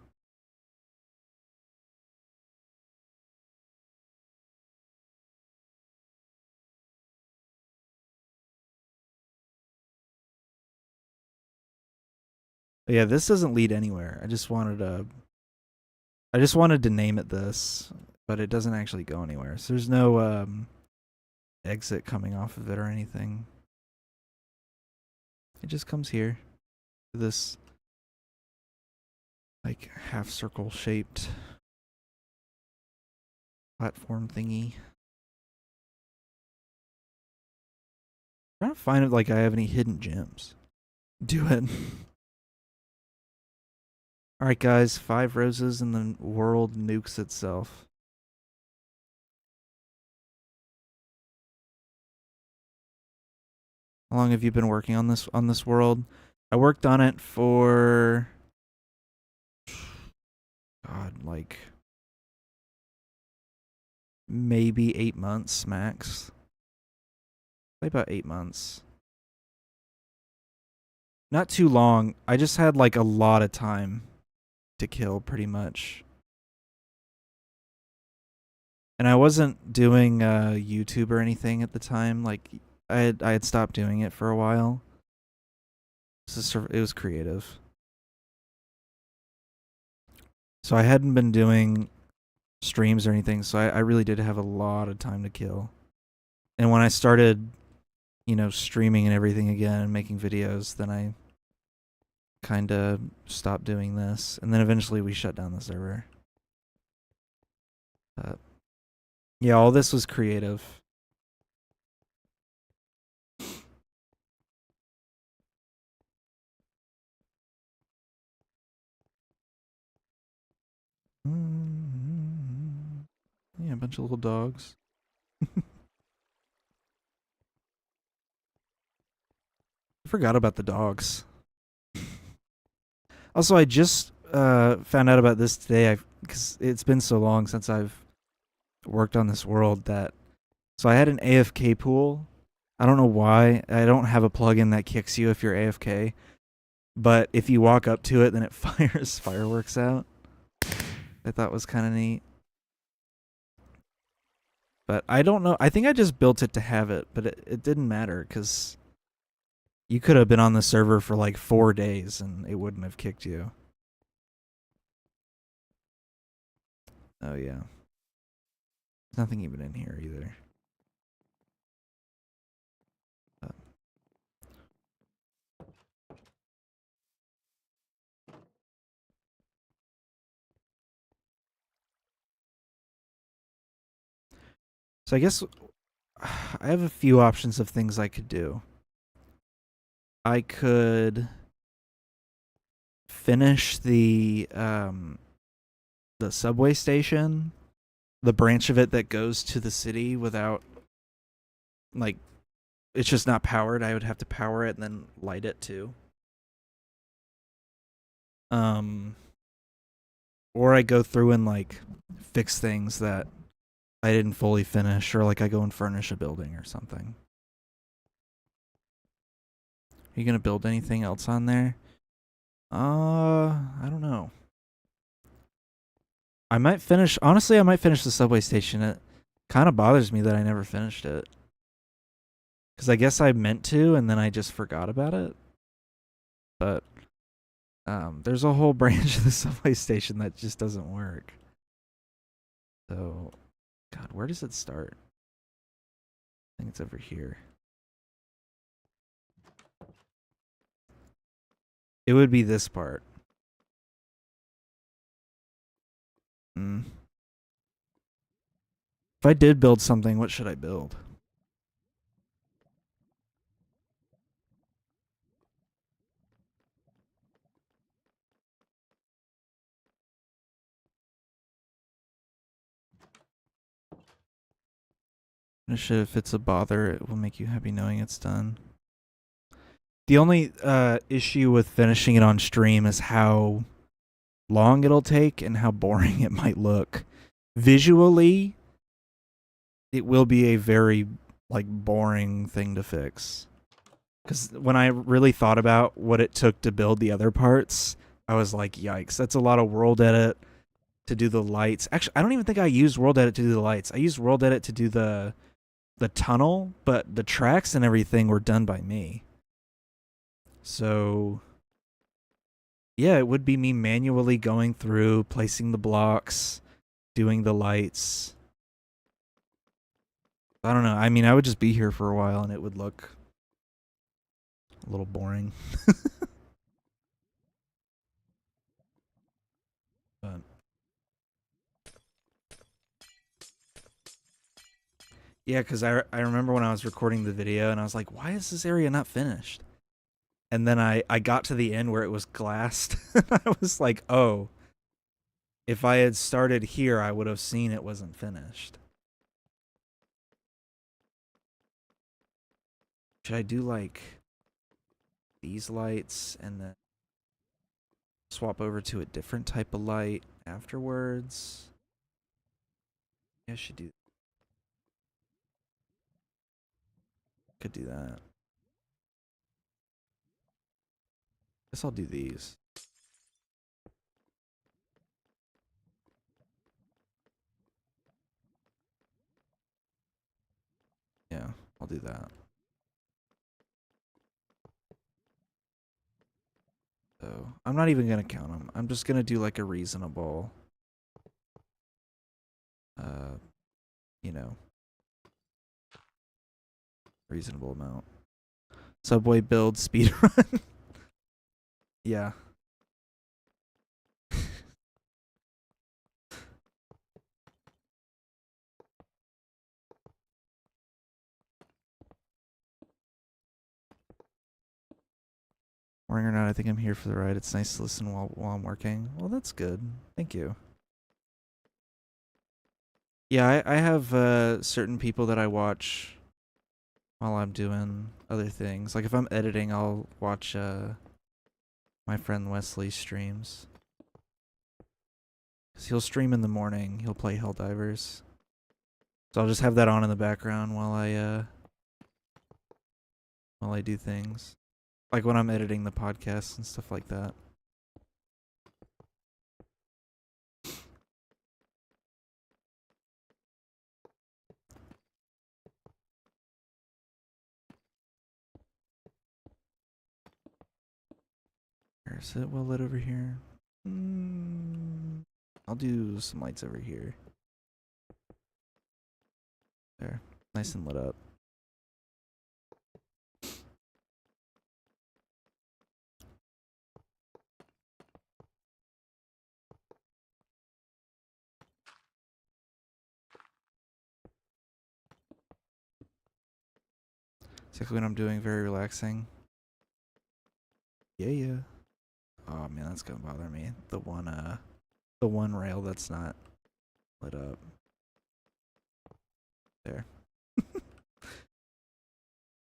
But yeah, this doesn't lead anywhere. I just wanted to name it this, but it doesn't actually go anywhere. So there's no exit coming off of it or anything. It just comes here. This like half circle shaped platform thingy. I'm trying to find if like I have any hidden gems. Do it. Alright guys, 5 roses and the world nukes itself. How long have you been working on this world? I worked on it for God, like maybe 8 months max. Like about 8 months. Not too long. I just had like a lot of time to kill, pretty much. And I wasn't doing YouTube or anything at the time. Like I had stopped doing it for a while. It was creative. So I hadn't been doing streams or anything, so I really did have a lot of time to kill. And when I started, streaming and everything again and making videos, then I kind of stopped doing this. And then eventually we shut down the server. Yeah, all this was creative. Yeah, a bunch of little dogs. I forgot about the dogs. Also, I just found out about this today because it's been so long since I've worked on this world that. So I had an AFK pool. I don't know why. I don't have a plugin that kicks you if you're AFK. But if you walk up to it, then it fires fireworks out. I thought was kind of neat. But I don't know. I think I just built it to have it, but it didn't matter because you could have been on the server for like 4 days and it wouldn't have kicked you. Oh, yeah. There's nothing even in here either. So I guess I have a few options of things I could do. I could finish the subway station, the branch of it that goes to the city without, like, it's just not powered. I would have to power it and then light it too. Or I go through and like fix things that I didn't fully finish, or like I go and furnish a building or something. Are you gonna build anything else on there? I don't know. I might finish. Honestly, I might finish the subway station. It kind of bothers me that I never finished it. Because I guess I meant to, and then I just forgot about it. But there's a whole branch of the subway station that just doesn't work. So, God, where does it start? I think it's over here. It would be this part. If I did build something, what should I build? If it's a bother, it will make you happy knowing it's done. The only issue with finishing it on stream is how long it'll take and how boring it might look. Visually, it will be a very like boring thing to fix. Because when I really thought about what it took to build the other parts, I was like, yikes, that's a lot of world edit to do the lights. Actually, I don't even think I used world edit to do the lights. I used world edit to do the tunnel, but the tracks and everything were done by me. So yeah, it would be me manually going through, placing the blocks, doing the lights. I don't know. I mean, I would just be here for a while and it would look a little boring. But yeah, because I remember when I was recording the video and I was like, why is this area not finished? And then I got to the end where it was glassed. I was like, oh, if I had started here, I would have seen it wasn't finished. Should I do like these lights and then swap over to a different type of light afterwards? Yeah, I should do. Could do that. Guess I'll do these. Yeah, I'll do that. So I'm not even gonna count them. I'm just gonna do like a reasonable, you know, reasonable amount. Subway build speedrun. Yeah. Working or not, I think I'm here for the ride. It's nice to listen while I'm working. Well, that's good. Thank you. Yeah, I have certain people that I watch while I'm doing other things. Like if I'm editing, I'll watch my friend Wesley streams. 'Cause he'll stream in the morning. He'll play Helldivers. So I'll just have that on in the background while I do things. Like when I'm editing the podcast and stuff like that. Where is it well lit over here? I'll do some lights over here. There. Nice and lit up. Exactly what I'm doing, very relaxing. Yeah. Oh man, that's gonna bother me. The one rail that's not lit up. There.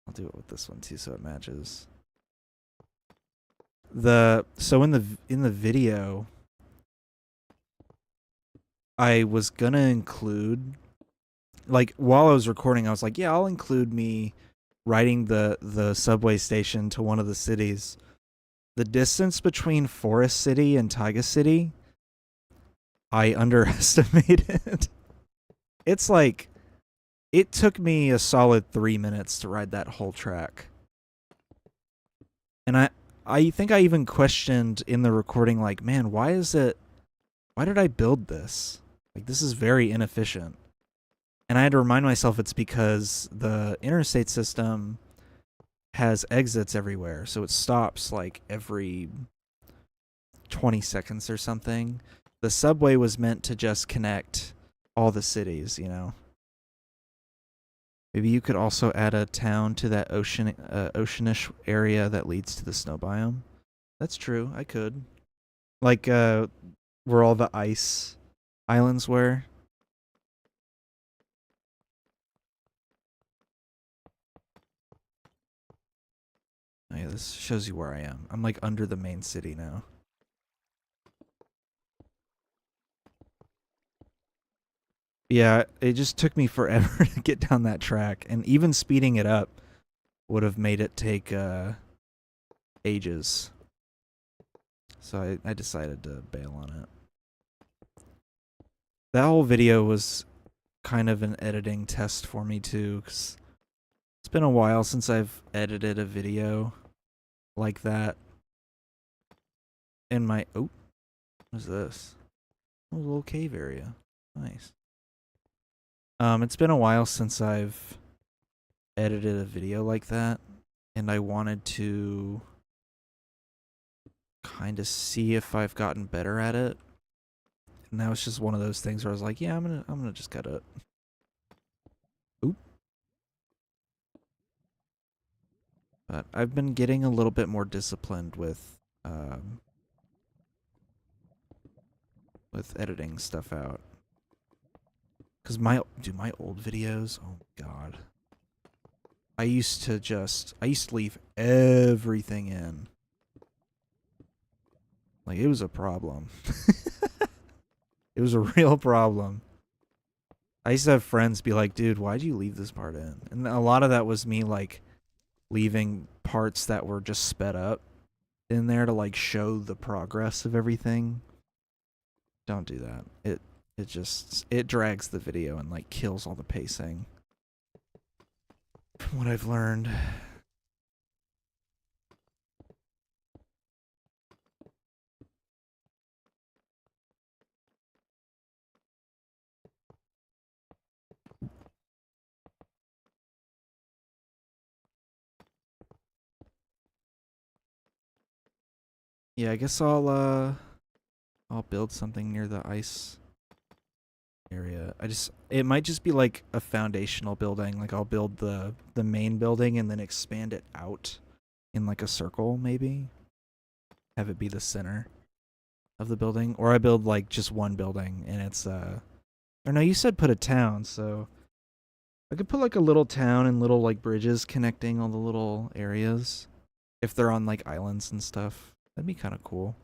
I'll do it with this one too so it matches. So in the video I was gonna include, like while I was recording I was like, yeah, I'll include me riding the subway station to one of the cities. The distance between Forest City and Taiga City, I underestimated. It's like, it took me a solid 3 minutes to ride that whole track. And I think I even questioned in the recording, like, man, why did I build this? Like, this is very inefficient. And I had to remind myself it's because the interstate system has exits everywhere. So it stops like every 20 seconds or something. The subway was meant to just connect all the cities, you know? Maybe you could also add a town to that oceanish area that leads to the snow biome. That's true, I could. Like, where all the ice islands were. Oh yeah, this shows you where I am. I'm like under the main city now. Yeah, it just took me forever to get down that track, and even speeding it up would have made it take ages. So I decided to bail on it. That whole video was kind of an editing test for me too, because it's been a while since I've edited a video like that. In my what is this? Oh, a little cave area. Nice. It's been a while since I've edited a video like that, and I wanted to kind of see if I've gotten better at it. And that was just one of those things where I was like, yeah, I'm gonna just cut it. Oop. But I've been getting a little bit more disciplined with editing stuff out. Cause my old videos, oh god. I used to leave everything in. Like, it was a problem. It was a real problem. I used to have friends be like, dude, why'd you leave this part in? And a lot of that was me, like, leaving parts that were just sped up. in there to like show the progress of everything. Don't do that. It drags the video and like kills all the pacing. From what I've learned. Yeah, I guess I'll build something near the ice area. It might just be like a foundational building. Like I'll build the main building and then expand it out in like a circle maybe. Have it be the center of the building, or I build like just one building and it's or no, you said put a town, so I could put like a little town and little like bridges connecting all the little areas if they're on like islands and stuff. That'd be kind of cool.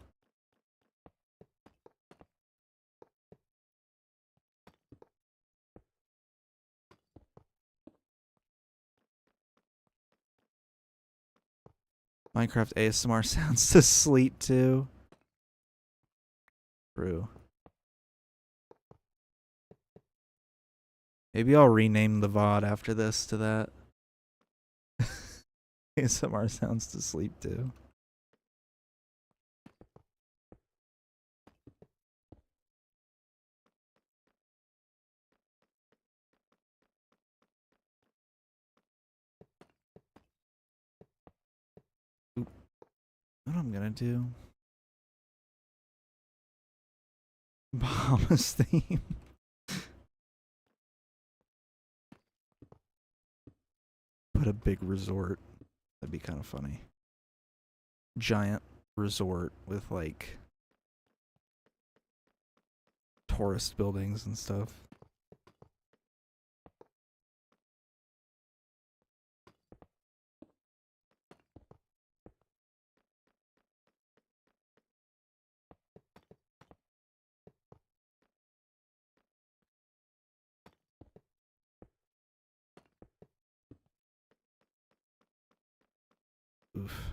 Minecraft ASMR sounds to sleep too. True. Maybe I'll rename the VOD after this to that. ASMR sounds to sleep too. Oop. What I'm gonna do? Bahamas theme. Put a big resort. That'd be kind of funny. Giant resort with like tourist buildings and stuff. Oof.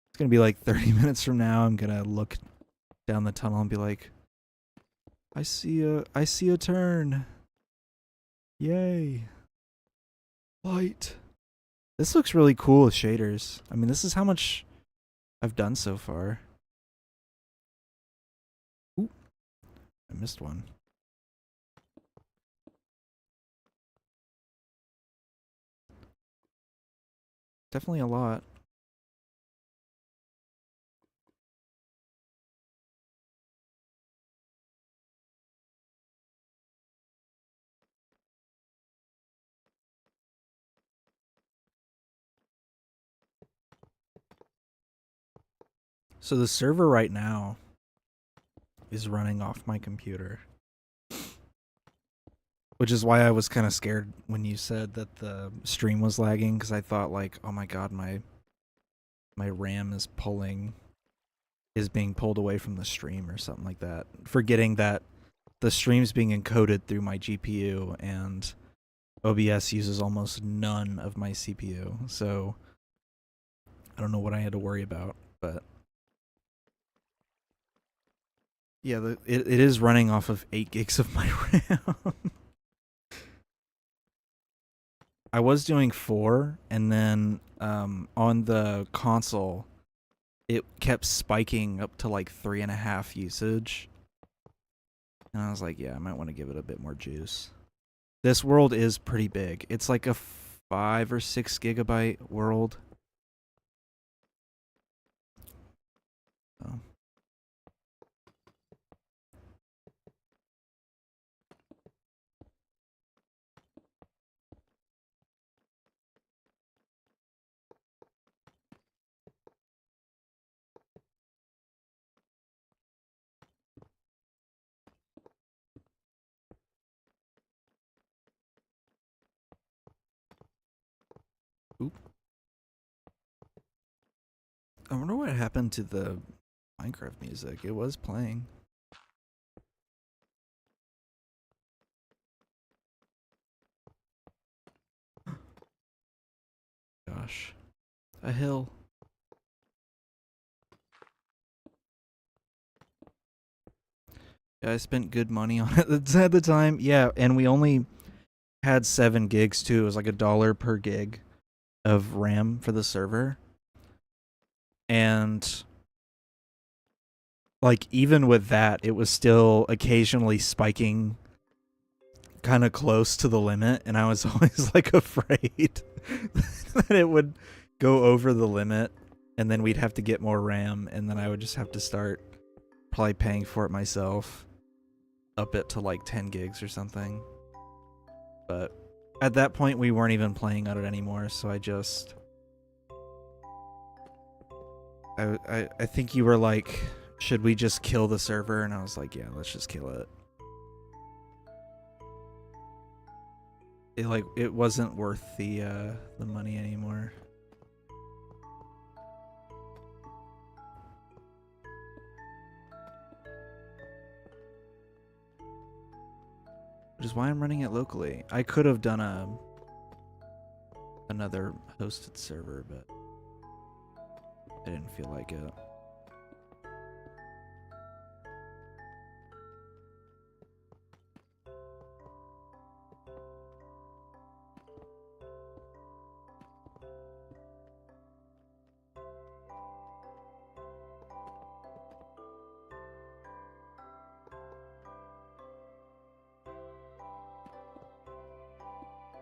It's gonna be like 30 minutes from now. I'm gonna look down the tunnel and be like, I see a turn. Yay. Light. This looks really cool with shaders. I mean, this is how much I've done so far. Ooh, I missed one. Definitely a lot. So the server right now is running off my computer. Which is why I was kind of scared when you said that the stream was lagging, because I thought like, oh my god, my RAM is being pulled away from the stream or something like that. Forgetting that the stream's being encoded through my GPU and OBS uses almost none of my CPU. So I don't know what I had to worry about, but yeah, it is running off of 8 gigs of my RAM. I was doing 4, and then on the console, it kept spiking up to like 3.5 usage. And I was like, yeah, I might want to give it a bit more juice. This world is pretty big. It's like a 5 or 6 gigabyte world. Oh. Oop. I wonder what happened to the Minecraft music. It was playing. Gosh. a hill. Yeah, I spent good money on it at the time. Yeah, and we only had 7 gigs too. It was like $1 per gig of RAM for the server. And like even with that, it was still occasionally spiking kind of close to the limit, and I was always like afraid that it would go over the limit, and then we'd have to get more RAM, and then I would just have to start probably paying for it myself, up it to like 10 gigs or something. But at that point, we weren't even playing on it anymore, so I just... I think you were like, should we just kill the server? And I was like, yeah, let's just kill it. It wasn't worth the money anymore. Which is why I'm running it locally. I could have done another hosted server, but I didn't feel like it.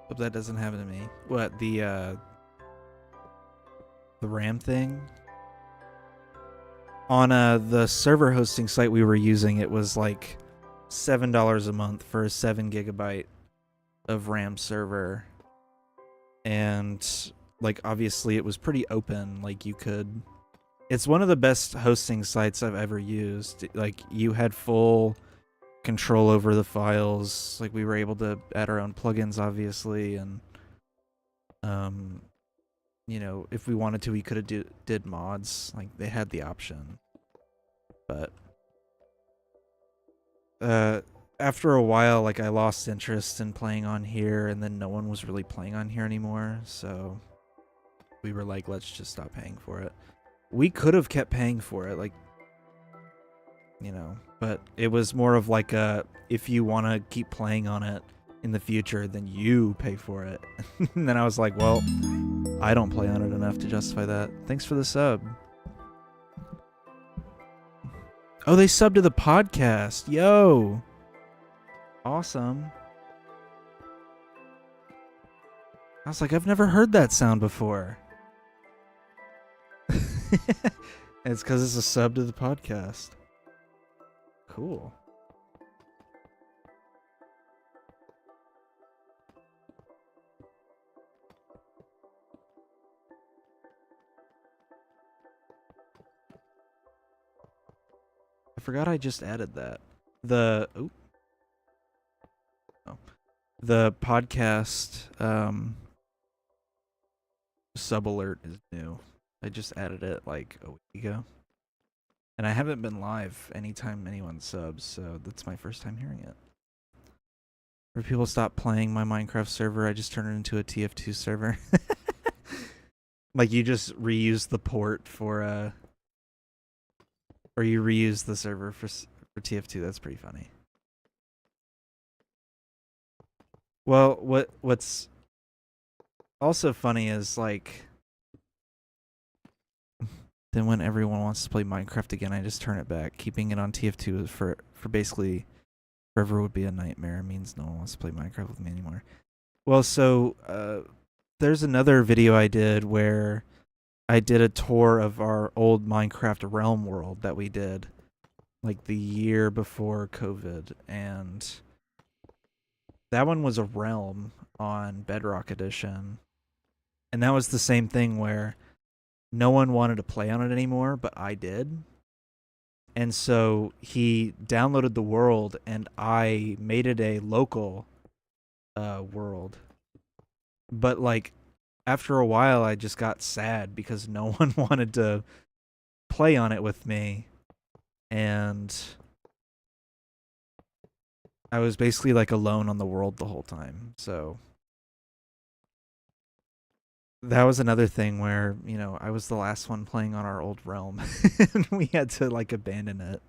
Hope that doesn't happen to me. What, the RAM thing? On the server hosting site we were using, it was like $7 a month for a 7 gigabyte of RAM server. And like obviously it was pretty open, like you could... It's one of the best hosting sites I've ever used. Like you had full control over the files. Like we were able to add our own plugins obviously, and you know, if we wanted to we could have did mods. Like they had the option. But after a while, like I lost interest in playing on here, and then no one was really playing on here anymore, so we were like, let's just stop paying for it. We could have kept paying for it, like, you know, but it was more of like a, if you want to keep playing on it in the future, then you pay for it. And then I was like, well, I don't play on it enough to justify that. Thanks for the sub. Oh, they subbed to the podcast. Yo. Awesome. I was like, I've never heard that sound before. It's because it's a sub to the podcast. Cool. I forgot I just added that. The the podcast sub alert is new. I just added it like a week ago. And I haven't been live anytime anyone subs, so that's my first time hearing it. Where people stop playing my Minecraft server, I just turn it into a TF2 server. Like you just reuse the port for or you reuse the server for TF2. That's pretty funny. Well, what's also funny is like, then when everyone wants to play Minecraft again, I just turn it back. Keeping it on TF2 for basically forever would be a nightmare. It means no one wants to play Minecraft with me anymore. Well, so there's another video I did where I did a tour of our old Minecraft realm world that we did like the year before COVID, and that one was a realm on Bedrock Edition. And that was the same thing where no one wanted to play on it anymore, but I did. And so he downloaded the world, and I made it a local world. But like after a while, I just got sad because no one wanted to play on it with me, and I was basically like alone on the world the whole time. So that was another thing where, you know, I was the last one playing on our old realm and we had to like abandon it.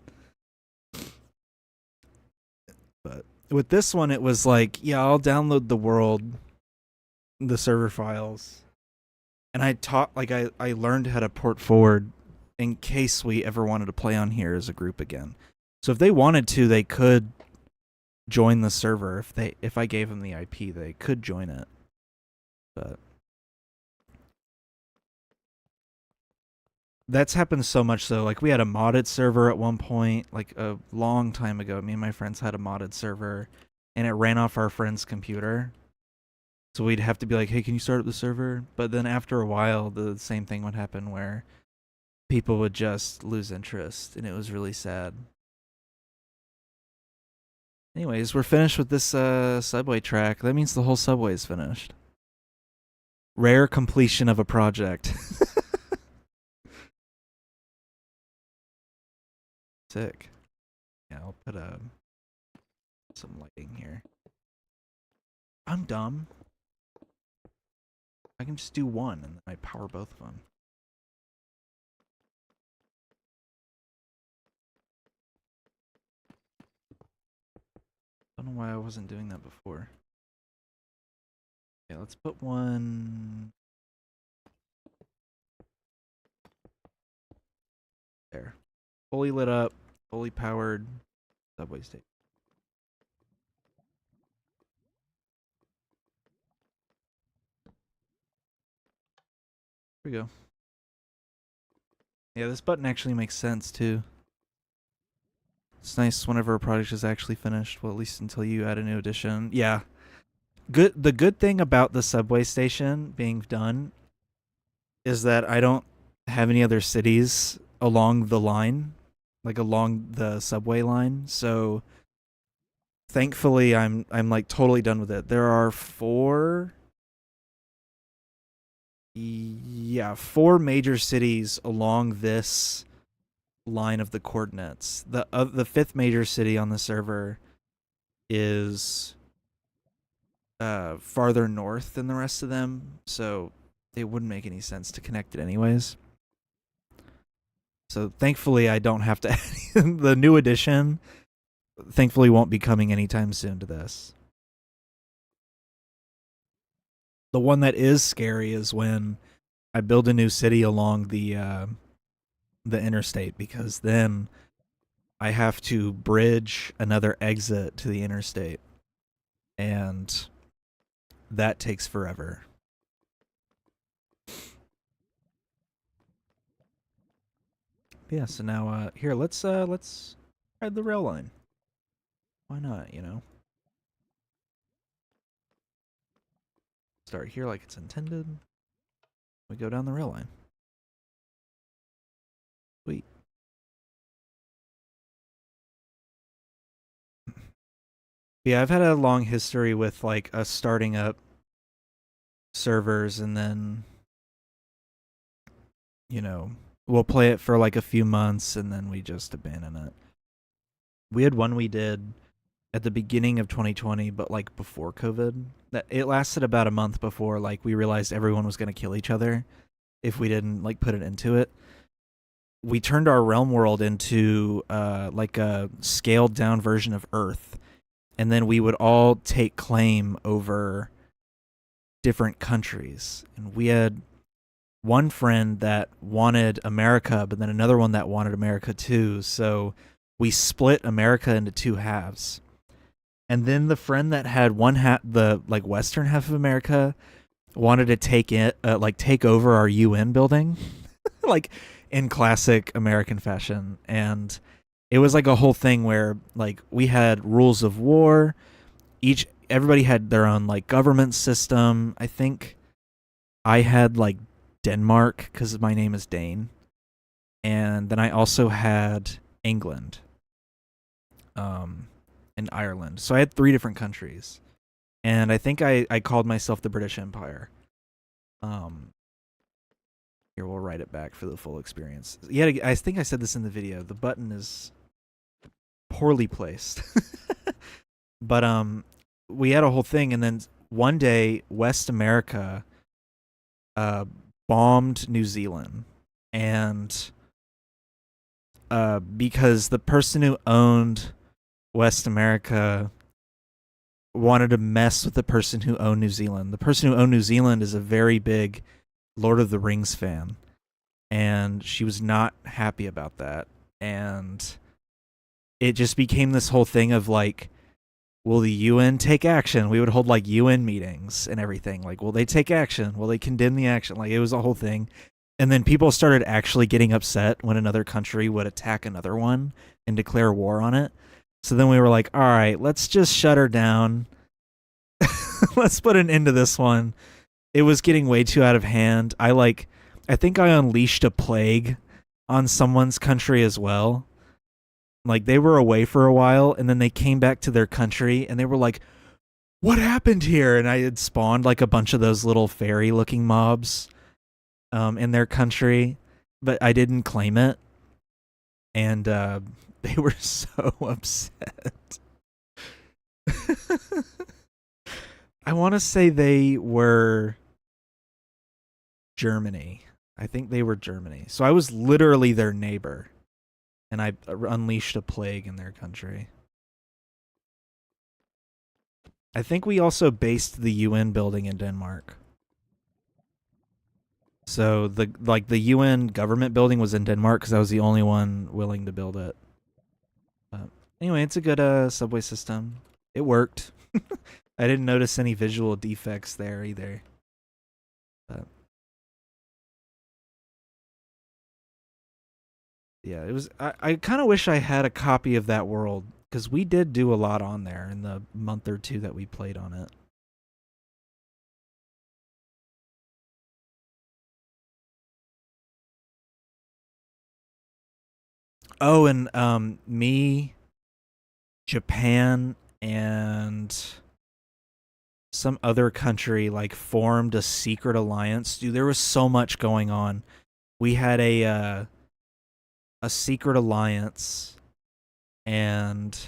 But with this one, it was like, yeah, I'll download the world, the server files, and I learned how to port forward in case we ever wanted to play on here as a group again. So if they wanted to, they could join the server. If I gave them the IP, they could join it. But that's happened so much so. Like we had a modded server at one point, like a long time ago. Me and my friends had a modded server, and it ran off our friend's computer. So we'd have to be like, "Hey, can you start up the server?" But then after a while, the same thing would happen where people would just lose interest, and it was really sad. Anyways, we're finished with this subway track. That means the whole subway is finished. Rare completion of a project. Sick. Yeah, I'll put some lighting here. I'm dumb. I can just do one and then I power both of them. Don't know why I wasn't doing that before. Okay, let's put one there. Fully lit up, fully powered subway station. Here we go. Yeah, this button actually makes sense too. It's nice whenever a project is actually finished. Well, at least until you add a new addition. Yeah. Good. The good thing about the subway station being done is that I don't have any other cities along the line, like along the subway line. So thankfully, I'm like totally done with it. There are four major cities along this line of the coordinates. The fifth major city on the server is farther north than the rest of them, so it wouldn't make any sense to connect it anyways. So thankfully, I don't have to. The new edition, thankfully, won't be coming anytime soon to this. The one that is scary is when I build a new city along the interstate, because then I have to bridge another exit to the interstate, and that takes forever. Yeah, so now here let's ride the rail line. Why not, you know? Start here like it's intended. We go down the rail line. Sweet. Yeah, I've had a long history with like us starting up servers and then, you know, we'll play it for like a few months and then we just abandon it. We had one we did at the beginning of 2020, but like before COVID. That it lasted about a month before like we realized everyone was going to kill each other if we didn't like put it into it. We turned our realm world into like a scaled down version of Earth, and then we would all take claim over different countries. And we had one friend that wanted America, but then another one that wanted America too. So we split America into two halves. And then the friend that had one half, the like western half of America, wanted to take over our UN building, like in classic American fashion. And it was like a whole thing where like we had rules of war. Everybody had their own like government system. I think I had like Denmark because my name is Dane, and then I also had England, and Ireland. So I had three different countries, and I think I called myself the British Empire. Um, Here, we'll write it back for the full experience. Yeah, I think I said this in the video. The button is poorly placed, but we had a whole thing, and then one day West America uh, bombed New Zealand, and because the person who owned West America wanted to mess with the person who owned New Zealand. The person who owned New Zealand is a very big Lord of the Rings fan, and she was not happy about that. And it just became this whole thing of like, will the UN take action? We would hold like UN meetings and everything. Like, will they take action? Will they condemn the action? Like, it was a whole thing. And then people started actually getting upset when another country would attack another one and declare war on it. So then we were like, all right, let's just shut her down. Let's put an end to this one. It was getting way too out of hand. I think I unleashed a plague on someone's country as well. Like, they were away for a while, and then they came back to their country, and they were like, what happened here? And I had spawned like a bunch of those little fairy looking mobs in their country, but I didn't claim it. And they were so upset. I want to say they were Germany. I think they were Germany. So I was literally their neighbor, and I unleashed a plague in their country. I think we also based the UN building in Denmark. So the UN government building was in Denmark because I was the only one willing to build it. But anyway, it's a good subway system. It worked. I didn't notice any visual defects there either. But yeah, it was. I kind of wish I had a copy of that world because we did do a lot on there in the month or two that we played on it. Oh, and me, Japan, and some other country like formed a secret alliance. Dude, there was so much going on. We had a secret alliance, and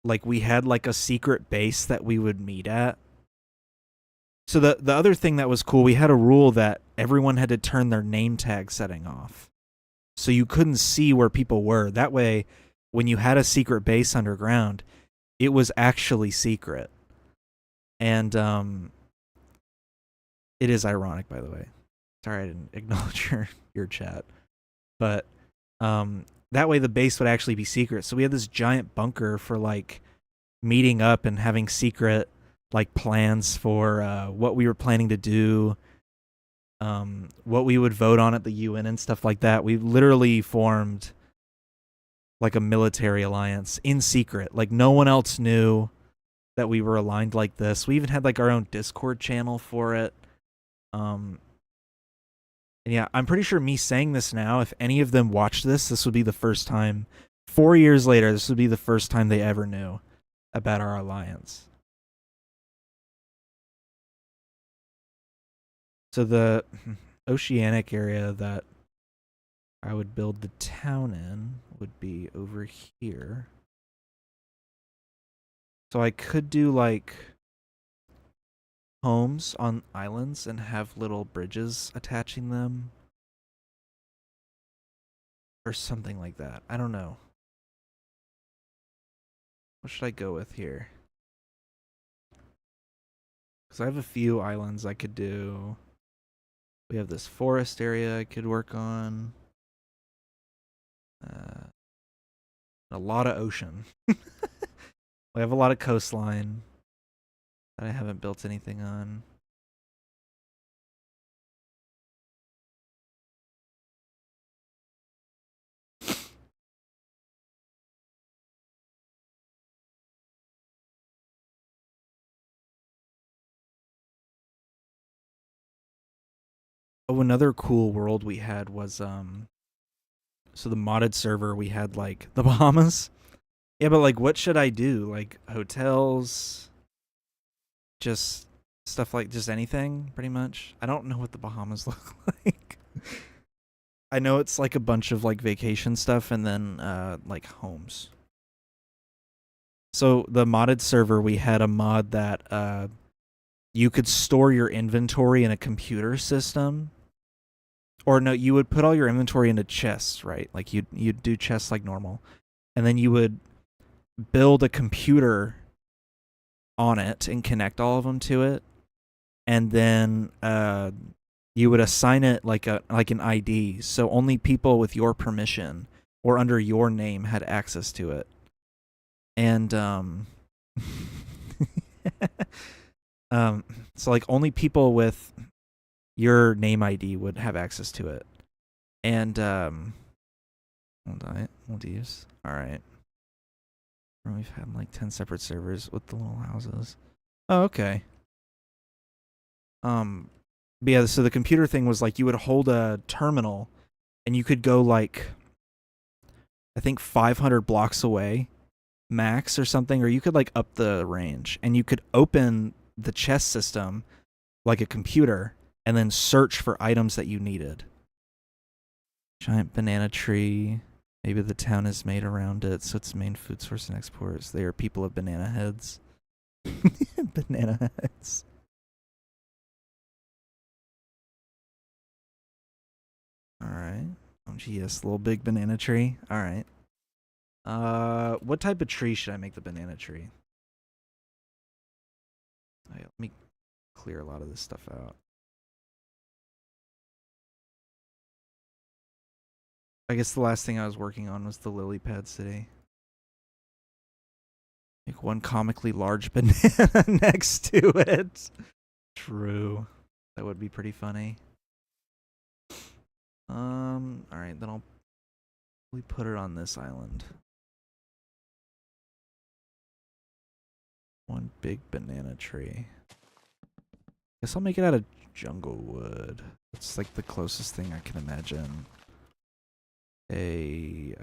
like we had like a secret base that we would meet at. So the other thing that was cool, we had a rule that everyone had to turn their name tag setting off. So you couldn't see where people were. That way, when you had a secret base underground, it was actually secret. And it is ironic, by the way. Sorry I didn't acknowledge your chat. But that way the base would actually be secret. So we had this giant bunker for like meeting up and having secret like plans for what we were planning to do, what we would vote on at the UN and stuff like that. We literally formed like a military alliance in secret. Like no one else knew that we were aligned like this. We even had like our own Discord channel for it. And yeah, I'm pretty sure me saying this now, if any of them watched this, this would be the first time. 4 years later, this would be the first time they ever knew about our alliance. So the oceanic area that I would build the town in would be over here. So I could do like homes on islands and have little bridges attaching them. Or something like that. I don't know. What should I go with here? Because I have a few islands I could do. We have this forest area I could work on. A lot of ocean. We have a lot of coastline that I haven't built anything on. Oh, another cool world we had was so the modded server we had like the Bahamas. Yeah, but like what should I do? Like hotels, just stuff like just anything pretty much. I don't know what the Bahamas look like. I know it's like a bunch of like vacation stuff and then like homes. So the modded server we had a mod that you could store your inventory in a computer system. Or no, you would put all your inventory into chests, right? Like you'd do chests like normal. And then you would build a computer on it and connect all of them to it. And then you would assign it like an ID, so only people with your permission or under your name had access to it. And so like only people with your name ID would have access to it. And Maldives. All right. We've had like 10 separate servers with the little houses. Oh, okay. But yeah, so the computer thing was like you would hold a terminal and you could go like I think 500 blocks away max or something, or you could like up the range and you could open the chest system like a computer and then search for items that you needed. Giant banana tree. Maybe the town is made around it, so its main food source and exports. They are people of banana heads. Banana heads. Alright. Oh, yes, little big banana tree. Alright. What type of tree should I make the banana tree? Right, let me clear a lot of this stuff out. I guess the last thing I was working on was the lily pad city. Make one comically large banana next to it. True. That would be pretty funny. Alright, then I'll put it on this island. One big banana tree. Guess I'll make it out of jungle wood. It's like the closest thing I can imagine a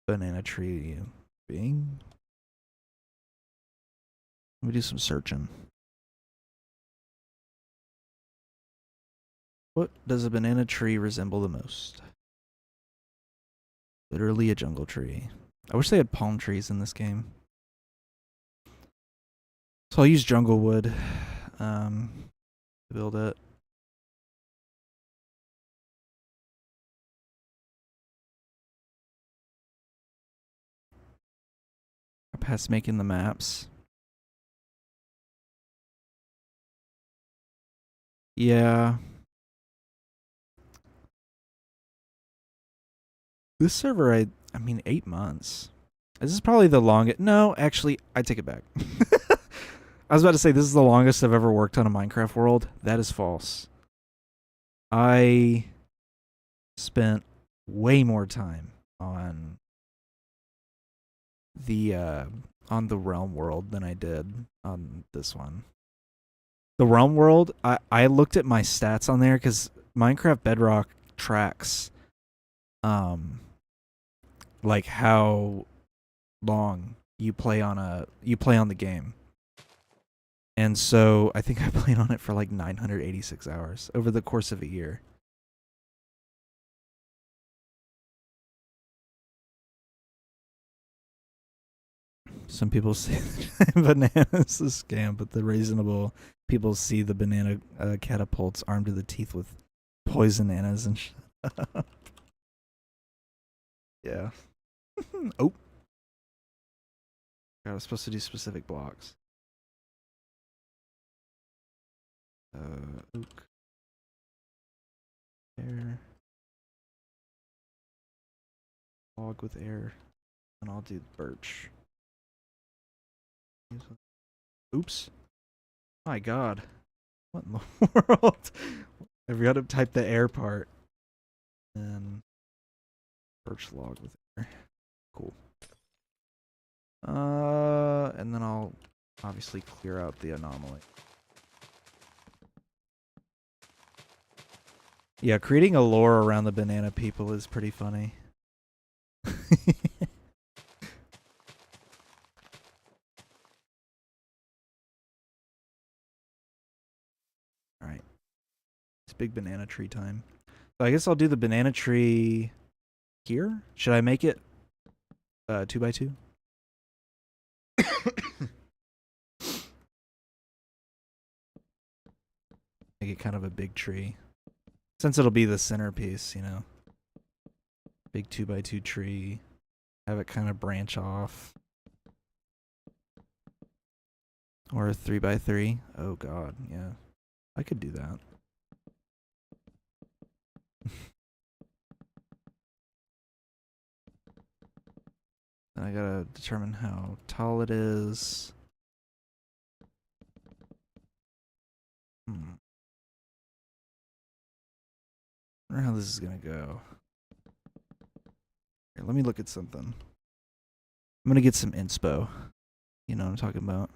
banana tree being. Let me do some searching. What does a banana tree resemble the most? Literally a jungle tree. I wish they had palm trees in this game. So I'll use jungle wood to build it. I passed making the maps. Yeah. This server, I mean, 8 months. This is probably the longest. No, actually, I take it back. I was about to say this is the longest I've ever worked on a Minecraft world. That is false. I spent way more time on the Realm world than I did on this one. The Realm world, I looked at my stats on there because Minecraft Bedrock tracks like how long you play on the game. And so I think I played on it for like 986 hours over the course of a year. Some people say bananas is a scam, but the reasonable people see the banana catapults armed to the teeth with poison bananas and yeah. Oh. I was supposed to do specific blocks. Oak. Air. Log with air. And I'll do birch. Oops. My god. What in the world? I've got to type the air part. And birch log with air. Cool. And then I'll obviously clear out the anomaly. Yeah, creating a lore around the banana people is pretty funny. Alright. It's big banana tree time. So I guess I'll do the banana tree here. Should I make it 2x2? Make it kind of a big tree. Since it'll be the centerpiece, you know. Big 2x2 tree. Have it kind of branch off. Or a 3x3. Oh god, yeah. I could do that. I gotta determine how tall it is. I wonder how this is gonna go. Here, let me look at something. I'm gonna get some inspo. You know what I'm talking about.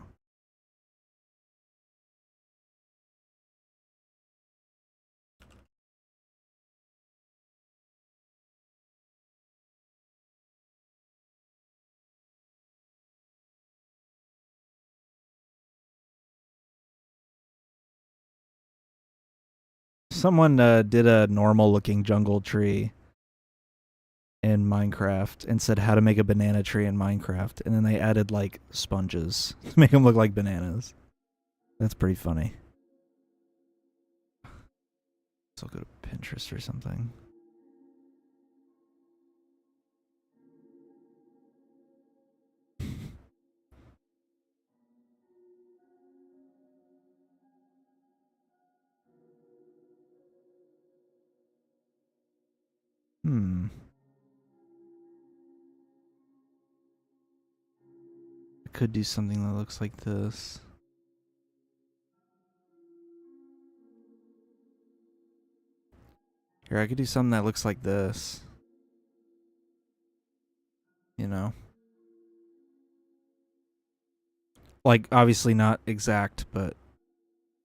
Someone did a normal looking jungle tree in Minecraft and said how to make a banana tree in Minecraft, and then they added like sponges to make them look like bananas. That's pretty funny. So I'll go to Pinterest or something. I could do something that looks like this. Here, I could do something that looks like this. You know? Like, obviously not exact, but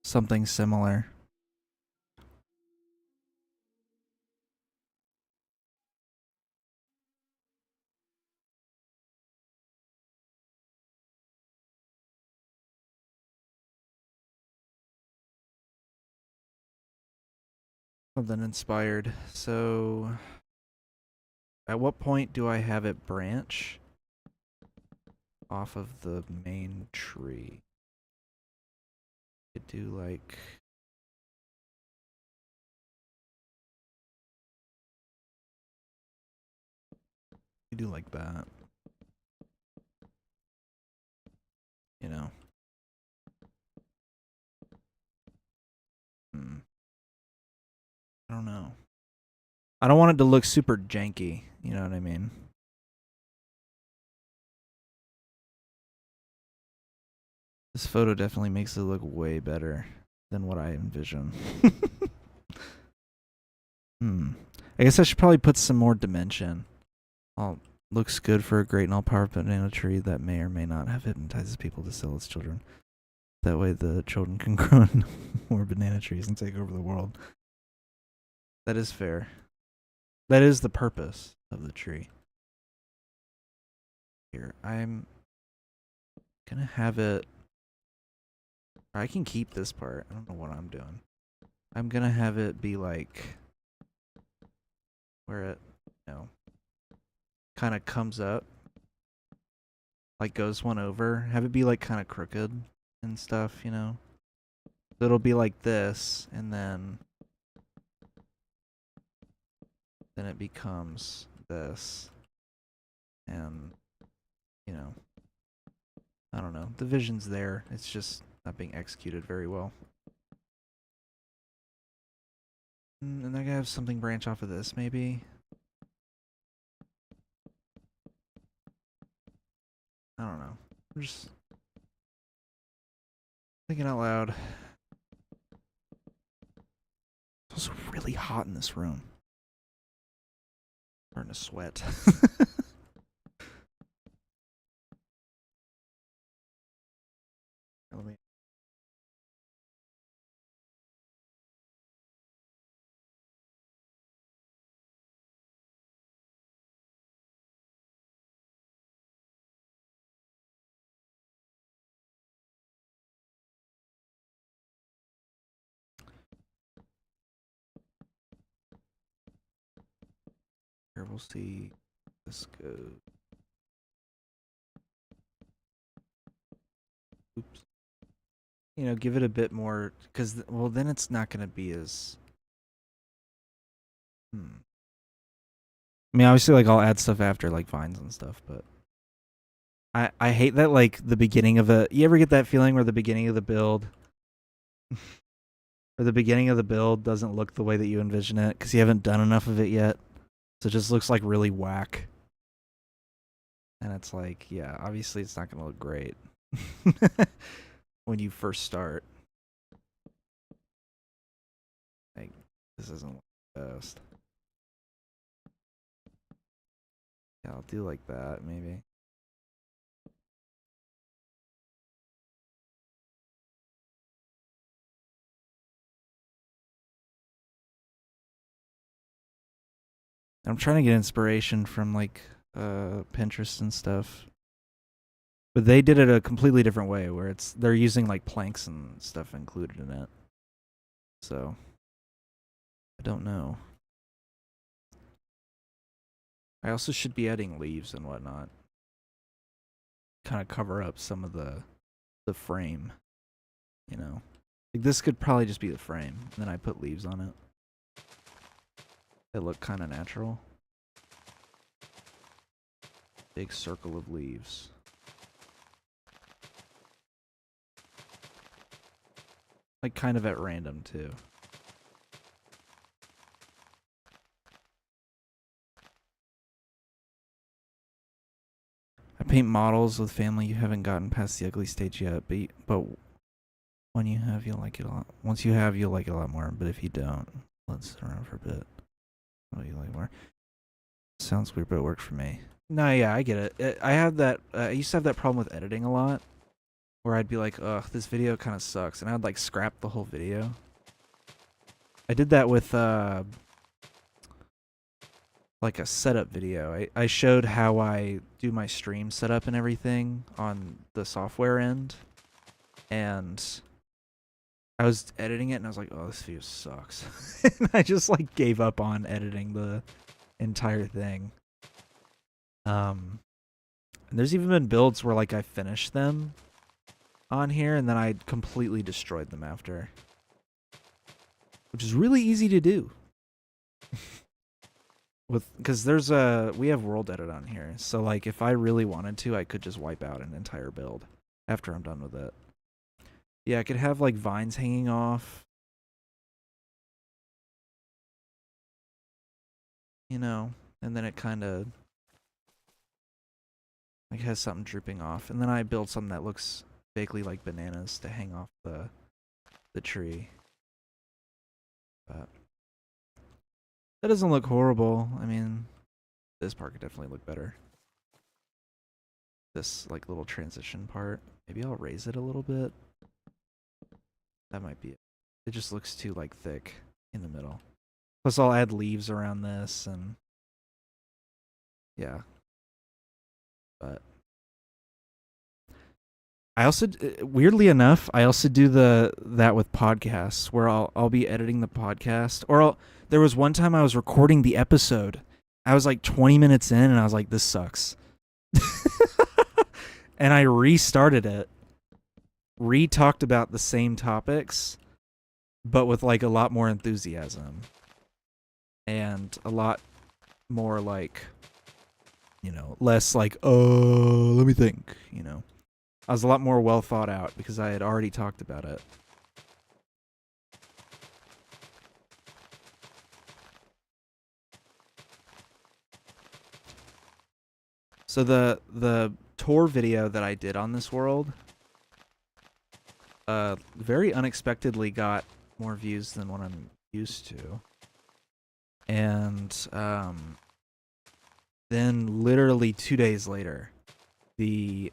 something similar. Something inspired. So, at what point do I have it branch off of the main tree? Could do like... You do like that. You know? I don't know. I don't want it to look super janky. You know what I mean? This photo definitely makes it look way better than what I envision. I guess I should probably put some more dimension. Looks good for a great and all-powerful banana tree that may or may not have hypnotizes people to sell its children. That way the children can grow more banana trees and take over the world. That is fair. That is the purpose of the tree. Here, I'm gonna have it... I can keep this part. I don't know what I'm doing. I'm gonna have it be like... Where it, you know, kind of comes up. Like goes one over. Have it be like kind of crooked and stuff, you know? So it'll be like this, and then it becomes this. And, you know, I don't know. The vision's there. It's just not being executed very well. And I gotta have something branch off of this, maybe. I don't know. I'm just thinking out loud. It's also really hot in this room. Starting to sweat. Let me... Here, we'll see this goes. Oops. you know, give it a bit more, because well, then it's not gonna be as. I mean, obviously, like I'll add stuff after, like vines and stuff, but I hate that, like the beginning of a. You ever get that feeling where the beginning of the build, or the beginning of the build doesn't look the way that you envision it because you haven't done enough of it yet, so it just looks like really whack. And it's like, yeah, obviously it's not gonna look great when you first start. Like, this isn't the best. Yeah, I'll do like that, maybe. I'm trying to get inspiration from like Pinterest and stuff. But they did it a completely different way where they're using like planks and stuff included in it. So I don't know. I also should be adding leaves and whatnot. Kind of cover up some of the frame, you know. Like this could probably just be the frame, and then I put leaves on it. They look kind of natural. Big circle of leaves. Like kind of at random too. I paint models with family. You haven't gotten past the ugly stage yet, but when you have, you'll like it a lot. Once you have, you'll like it a lot more. But if you don't, let's sit around for a bit. What do you like more? Sounds weird, but it worked for me. No, yeah, I get it. I have that. I used to have that problem with editing a lot, where I'd be like, "Ugh, this video kind of sucks," and I'd like scrap the whole video. I did that with like a setup video. I showed how I do my stream setup and everything on the software end, and I was editing it and I was like, "Oh, this video sucks," and I just like gave up on editing the entire thing. And there's even been builds where like I finished them on here and then I completely destroyed them after, which is really easy to do. Because we have world edit on here, so like if I really wanted to, I could just wipe out an entire build after I'm done with it. Yeah, I could have like vines hanging off, you know, and then it kind of like has something drooping off, and then I build something that looks vaguely like bananas to hang off the tree. But that doesn't look horrible. I mean, this part could definitely look better. This like little transition part. Maybe I'll raise it a little bit. That might be it. It just looks too like thick in the middle. Plus I'll add leaves around this and yeah. But I also weirdly enough, I also do that with podcasts where I'll be editing the podcast, or there was one time I was recording the episode. I was like 20 minutes in and I was like, this sucks. And I restarted it. Talked about the same topics, but with like a lot more enthusiasm and a lot more like, you know, less like, oh, let me think, you know. I was a lot more well thought out because I had already talked about it. So the tour video that I did on this world very unexpectedly got more views than what I'm used to. And then literally 2 days later, the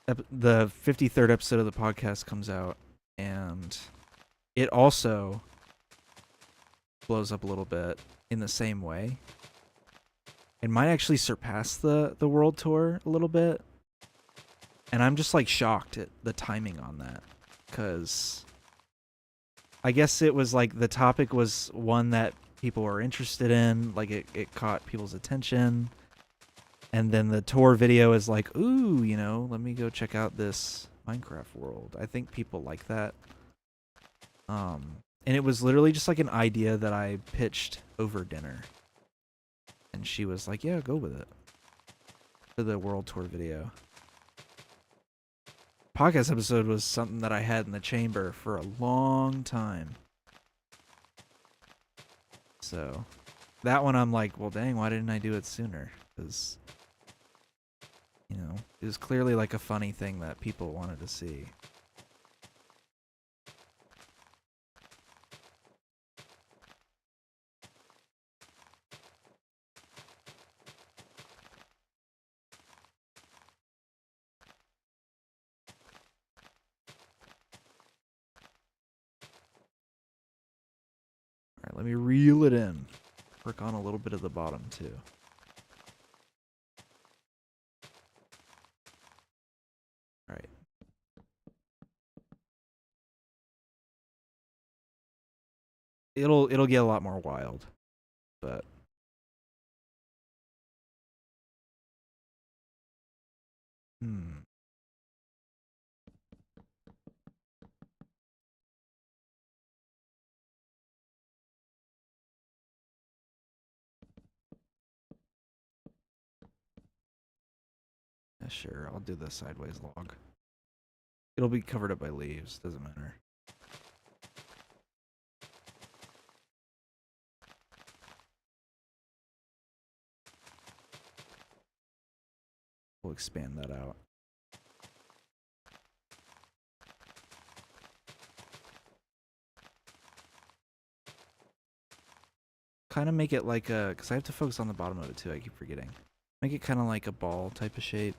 53rd episode of the podcast comes out, and it also blows up a little bit in the same way. It might actually surpass the world tour a little bit. And I'm just like shocked at the timing on that, because I guess it was like the topic was one that people were interested in, like it caught people's attention. And then the tour video is like, ooh, you know, let me go check out this Minecraft world. I think people like that. And it was literally just like an idea that I pitched over dinner. And she was like, yeah, go with it. For the world tour video. Podcast episode was something that I had in the chamber for a long time. So, that one I'm like, well, dang, why didn't I do it sooner? Because, you know, it was clearly like a funny thing that people wanted to see. Alright, let me reel it in. Work on a little bit of the bottom, too. Alright. It'll get a lot more wild, but yeah, sure, I'll do the sideways log. It'll be covered up by leaves, doesn't matter. We'll expand that out. Kind of make it like a, because I have to focus on the bottom of it too, I keep forgetting. Make it kind of like a ball type of shape.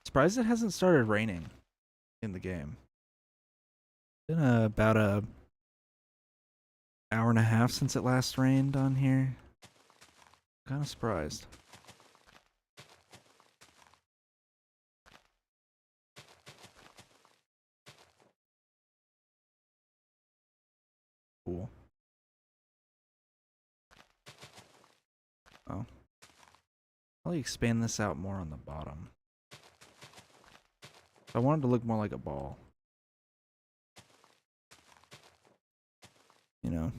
Surprised it hasn't started raining in the game. It's been about a hour and a half since it last rained on here. Kind of surprised. Cool. Oh. I'll expand this out more on the bottom. I wanted to look more like a ball. You know?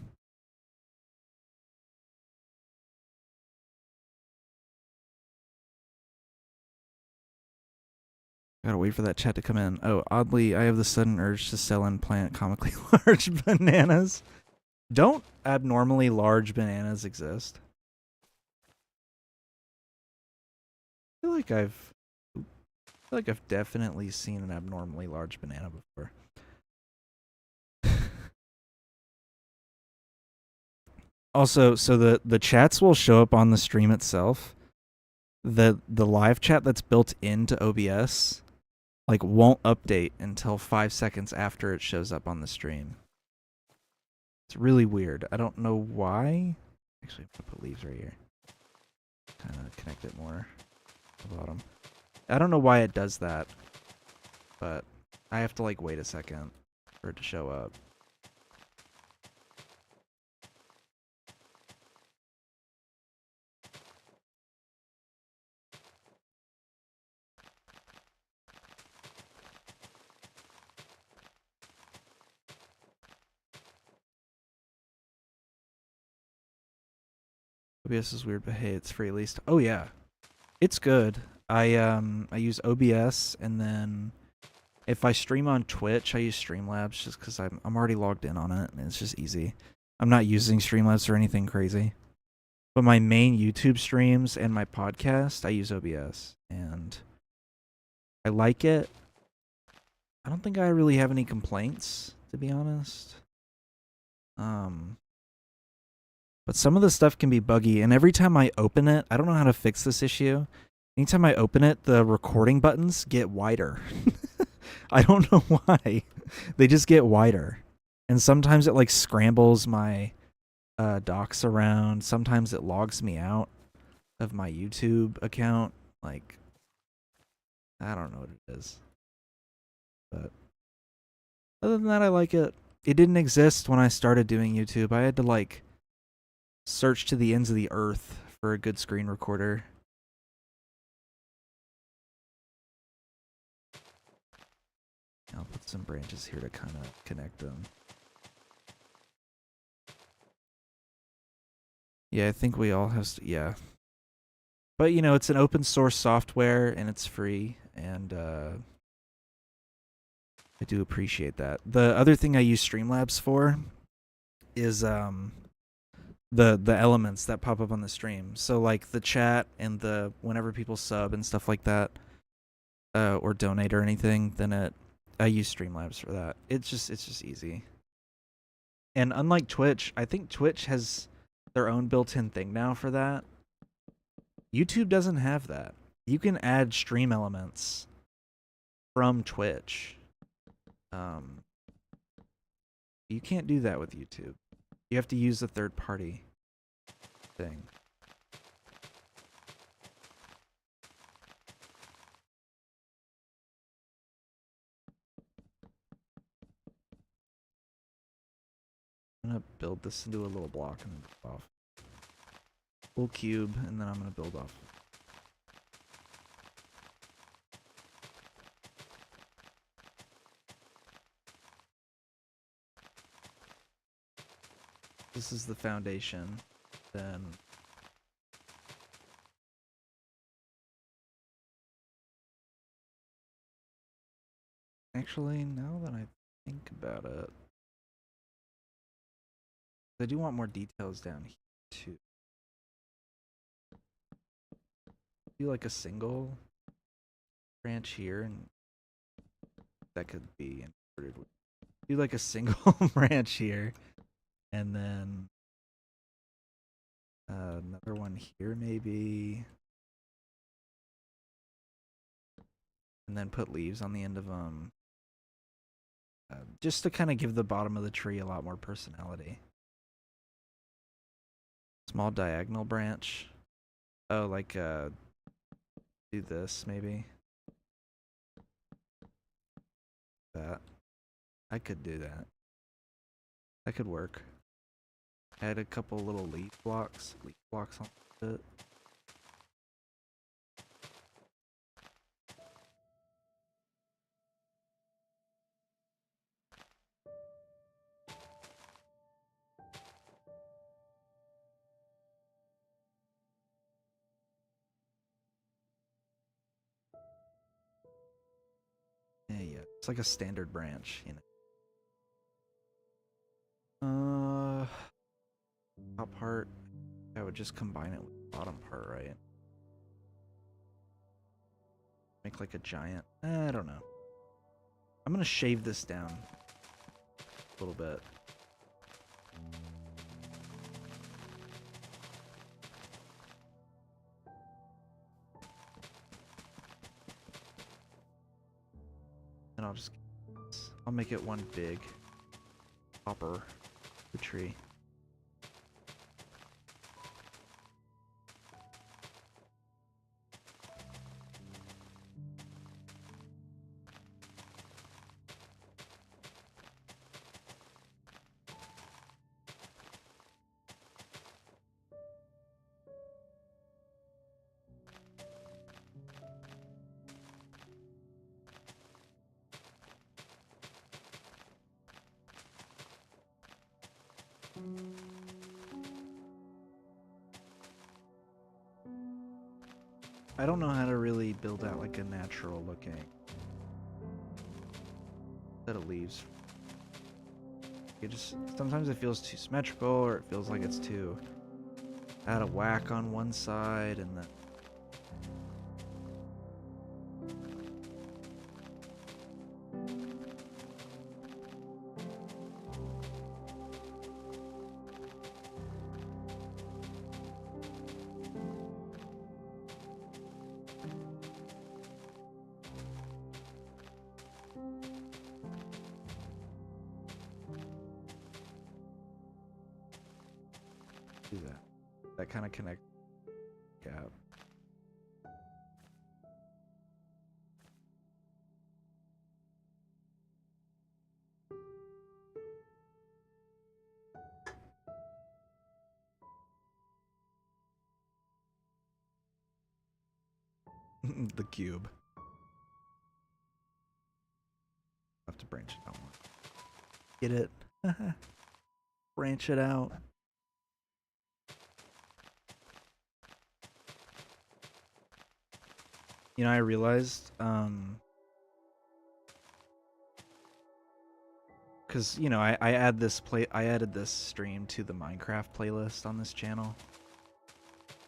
Gotta wait for that chat to come in. Oh, oddly, I have the sudden urge to sell and plant comically large bananas. Don't abnormally large bananas exist? I feel like I've definitely seen an abnormally large banana before. Also, so the chats will show up on the stream itself. The live chat that's built into OBS like won't update until 5 seconds after it shows up on the stream. It's really weird. I don't know why. Actually, I'm gonna put leaves right here. Kind of connect it more to the bottom. I don't know why it does that, but I have to like wait a second for it to show up. OBS is weird, but hey, it's free at least. Oh yeah, it's good. I use OBS, and then if I stream on Twitch, I use Streamlabs just because I'm already logged in on it, and it's just easy. I'm not using Streamlabs or anything crazy. But my main YouTube streams and my podcast, I use OBS, and I like it. I don't think I really have any complaints, to be honest. But some of the stuff can be buggy, and every time I open it, I don't know how to fix this issue. Anytime I open it, the recording buttons get wider. I don't know why. They just get wider. And sometimes it like scrambles my docs around. Sometimes it logs me out. of my YouTube account. Like, I don't know what it is. But other than that, I like it. It didn't exist when I started doing YouTube. I had to, like, search to the ends of the earth for a good screen recorder. I'll put some branches here to kind of connect them. Yeah, I think we all have... yeah. But, you know, it's an open source software, and it's free, and I do appreciate that. The other thing I use Streamlabs for is the elements that pop up on the stream. So, like, the chat and the whenever people sub and stuff like that, or donate or anything, then I use Streamlabs for that. It's just easy. And unlike Twitch, I think Twitch has their own built-in thing now for that. YouTube doesn't have that. You can add stream elements from Twitch. You can't do that with YouTube. You have to use a third-party thing. I'm gonna build this into a little block and then build off. Full cube, and then I'm gonna build off. This is the foundation. Then actually, now that I think about it, I do want more details down here too. Do like a single branch here, and that could be inverted. Do like a single branch here, and then another one here maybe, and then put leaves on the end of them, just to kind of give the bottom of the tree a lot more personality. Small diagonal branch. Oh, like do this maybe. That. I could do that. That could work. Add a couple little leaf blocks on it. Yeah, it's like a standard branch, you know. Top part, I would just combine it with the bottom part, right? Make like a giant. I don't know. I'm gonna shave this down a little bit. And I'll make it one big hopper, the tree. I don't know how to really build out like a natural looking set of leaves. Sometimes it feels too symmetrical, or it feels like it's too out of whack on one side, and then do that. That kind of connect gap. The cube. Have to branch it out more. Get it? Branch it out. You know, I realized, because you know, I added this stream to the Minecraft playlist on this channel,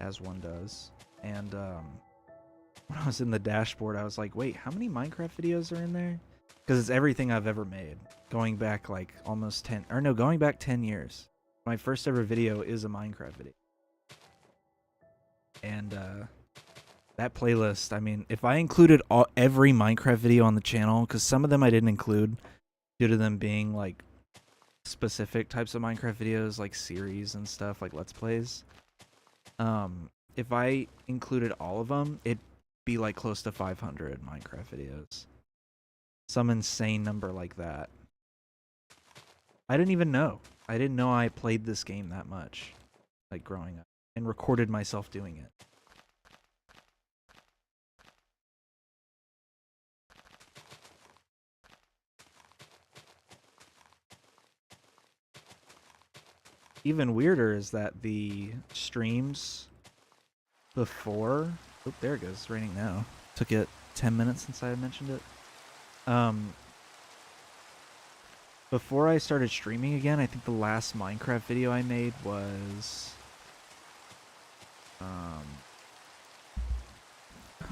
as one does, and when I was in the dashboard, I was like, wait, how many Minecraft videos are in there? Because it's everything I've ever made, going back like almost 10, or no, going back 10 years. My first ever video is a Minecraft video, and that playlist, I mean, if I included every Minecraft video on the channel, because some of them I didn't include due to them being like specific types of Minecraft videos, like series and stuff, like Let's Plays. If I included all of them, it'd be like close to 500 Minecraft videos. Some insane number like that. I didn't even know. I didn't know I played this game that much, like growing up, and recorded myself doing it. Even weirder is that the streams before... Oh, there it goes. It's raining now. Took it 10 minutes since I mentioned it. Before I started streaming again, I think the last Minecraft video I made was...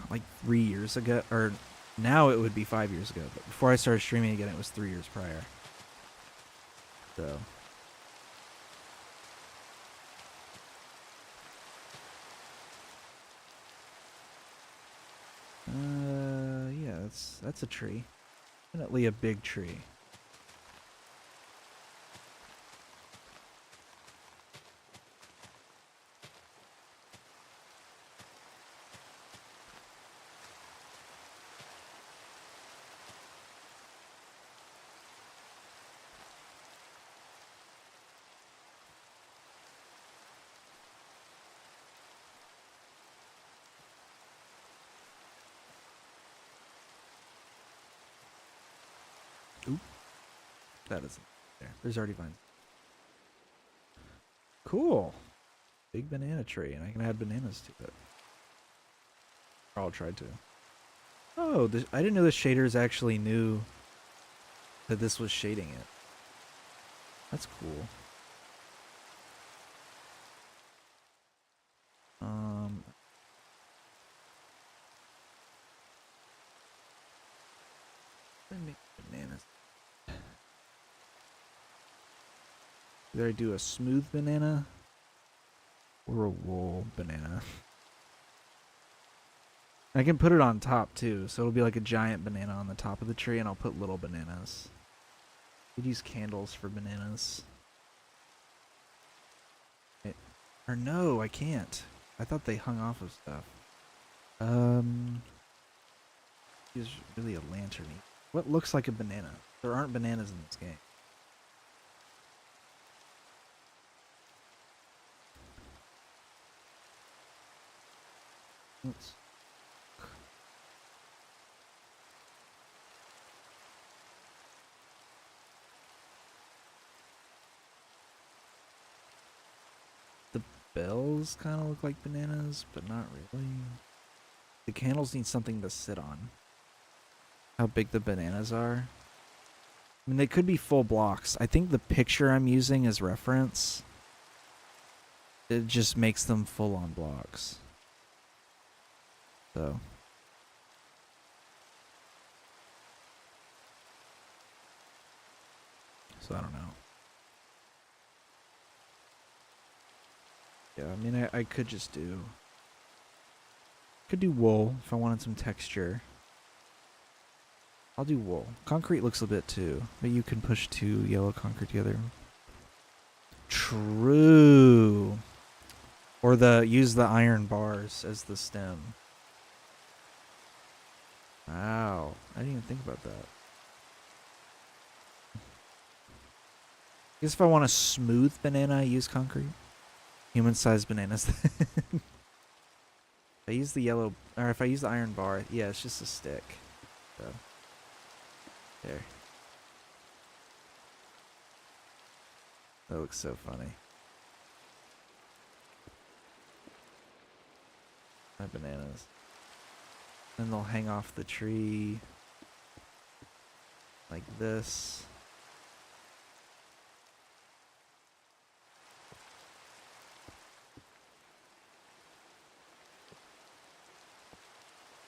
like 3 years ago. Or now it would be 5 years ago. But before I started streaming again, it was 3 years prior. So... yeah, that's a tree. Definitely a big tree. Oop. That isn't there. There's already vines. Cool. Big banana tree, and I can add bananas to it. Or I'll try to. Oh, I didn't know the shaders actually knew that this was shading it. That's cool. Let me make bananas. Either I do a smooth banana or a wool banana. I can put it on top too, so it'll be like a giant banana on the top of the tree, and I'll put little bananas. We'd use candles for bananas. Or no, I can't. I thought they hung off of stuff. Use really a lantern. What looks like a banana? There aren't bananas in this game. Oops. The bells kind of look like bananas, but not really. The candles need something to sit on. How big the bananas are. I mean, they could be full blocks. I think the picture I'm using as reference, it just makes them full on blocks. So I don't know. Yeah, I mean, I could just do... Could do wool if I wanted some texture. I'll do wool. Concrete looks a bit too, but you can push 2 yellow concrete together. True. Or use the iron bars as the stem. Wow, I didn't even think about that. I guess if I want a smooth banana, I use concrete. Human-sized bananas. If I use the yellow, or if I use the iron bar, yeah, it's just a stick. So, there. That looks so funny. My bananas. Then they'll hang off the tree like this.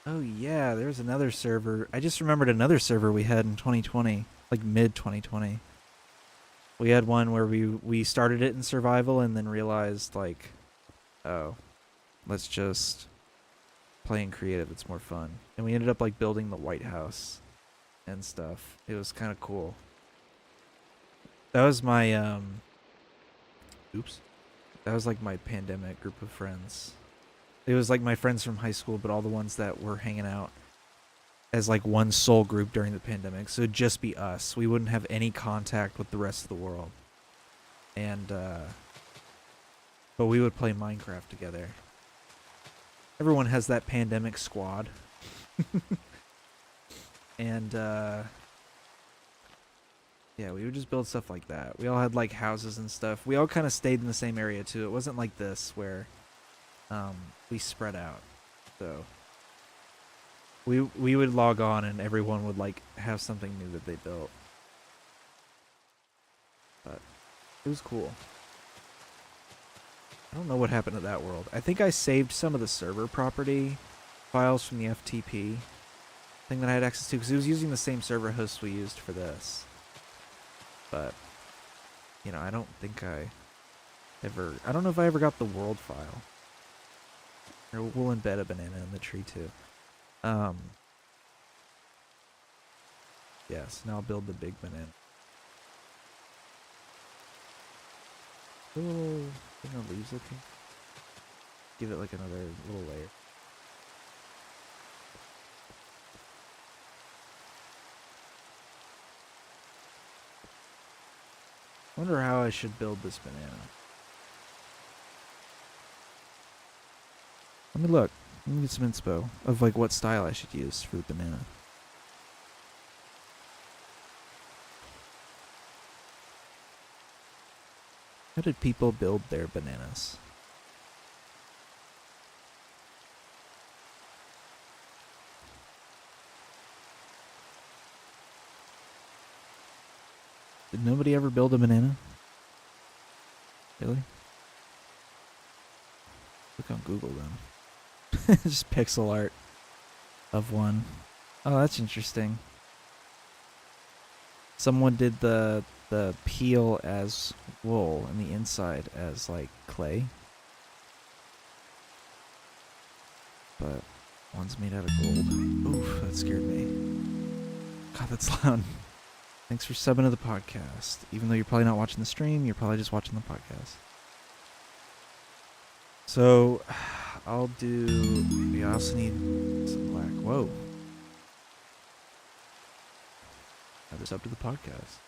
Oh yeah, there's another server. I just remembered another server we had in 2020, like mid 2020. We had one where we started it in survival and then realized like, oh, let's just play in creative. It's more fun. And we ended up like building the White House and stuff. It was kind of cool. That was my oops. That was like my pandemic group of friends. It was like my friends from high school, but all the ones that were hanging out as like one sole group during the pandemic. So it'd just be us. We wouldn't have any contact with the rest of the world. And but we would play Minecraft together. Everyone has that pandemic squad. And yeah, we would just build stuff like that. We all had like houses and stuff. We all kind of stayed in the same area too. It wasn't like this where we spread out. So we would log on and everyone would like have something new that they built. But it was cool. I don't know what happened to that world. I think I saved some of the server property files from the FTP thing that I had access to because it was using the same server host we used for this. But you know, I don't think I don't know if I ever got the world file. Or we'll embed a banana in the tree too. Yes, now I'll build the big banana. Little thing of leaves looking. Give it like another little layer. I wonder how I should build this banana. Let me look. Let me get some inspo of like what style I should use for the banana. How did people build their bananas? Did nobody ever build a banana? Really? Look on Google then. Just pixel art of one. Oh, that's interesting. Someone did the peel as wool and the inside as like clay. But one's made out of gold. Oof, that scared me. God, that's loud. Thanks for subbing to the podcast. Even though you're probably not watching the stream, you're probably just watching the podcast. So, I'll do... Yeah, I also need some black. Whoa. Another sub to the podcast.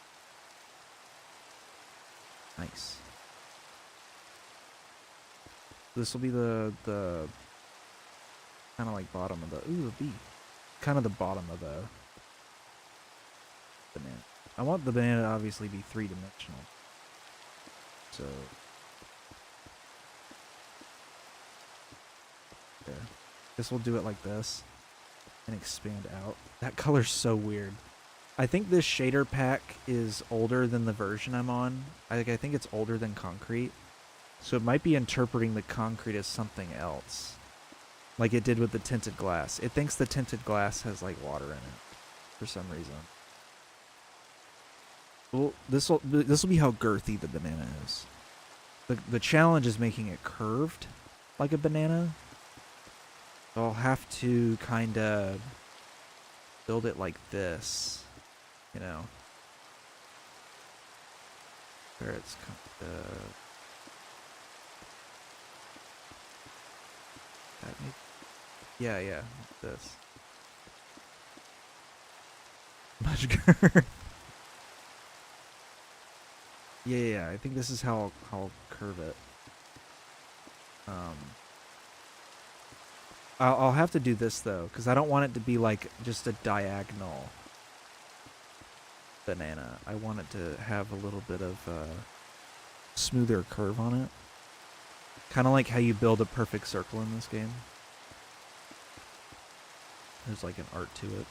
Nice. This will be the kind of like bottom of the... Ooh, a bee. Kind of the bottom of the banana. I want the banana to obviously be three-dimensional. So... There. This will do it like this. And expand out. That color's so weird. I think this shader pack is older than the version I'm on. I think it's older than concrete. So it might be interpreting the concrete as something else. Like it did with the tinted glass. It thinks the tinted glass has like water in it. For some reason. Well, this will be how girthy the banana is. The challenge is making it curved like a banana. So I'll have to kind of build it like this, you know, where it's kind of yeah, this much girth. Yeah, I think this is how I'll curve it. I'll have to do this though, because I don't want it to be like just a diagonal banana. I want it to have a little bit of smoother curve on it. Kind of like how you build a perfect circle in this game. There's like an art to it.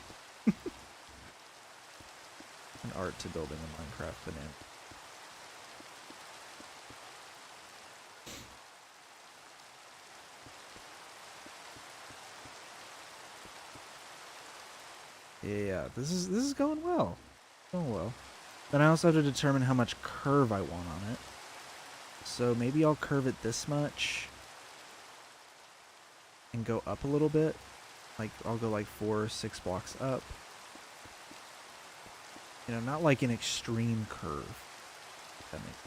An art to building a Minecraft banana. Yeah, this is going well. Going well. Then I also have to determine how much curve I want on it. So maybe I'll curve it this much and go up a little bit. Like I'll go like 4 or 6 blocks up. You know, not like an extreme curve. That makes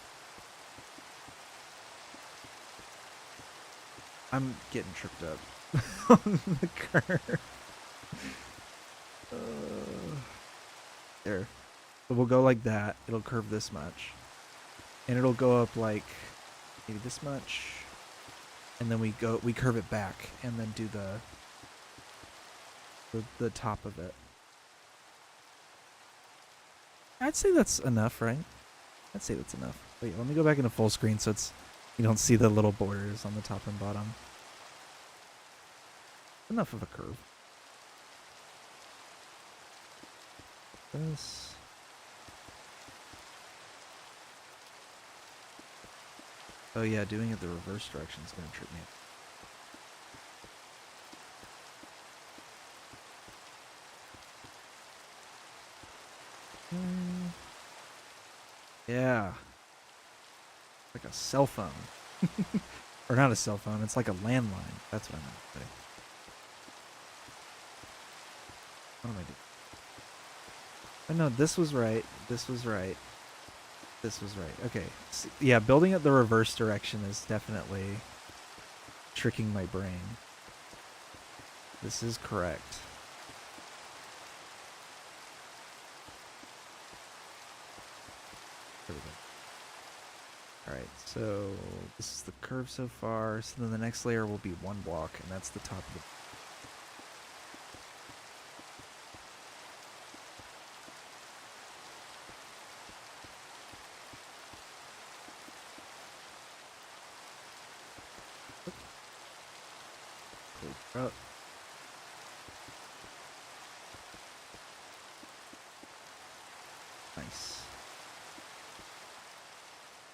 I'm getting tripped up on the curve. There. So we'll go like that. It'll curve this much. And it'll go up like maybe this much. And then we curve it back and then do the top of it. I'd say that's enough, right? I'd say that's enough. Wait, let me go back into full screen so it's you don't see the little borders on the top and bottom. Enough of a curve. This. Oh yeah, doing it the reverse direction is gonna trip me up. Yeah. Like a cell phone. Or not a cell phone, it's like a landline. That's what I meant to say. What am I doing? Oh no, this was right. This was right. This was right. Okay. So, yeah, building it the reverse direction is definitely tricking my brain. This is correct. There we go. Alright, so this is the curve so far. So then the next layer will be 1 block, and that's the top of the... Up. Nice.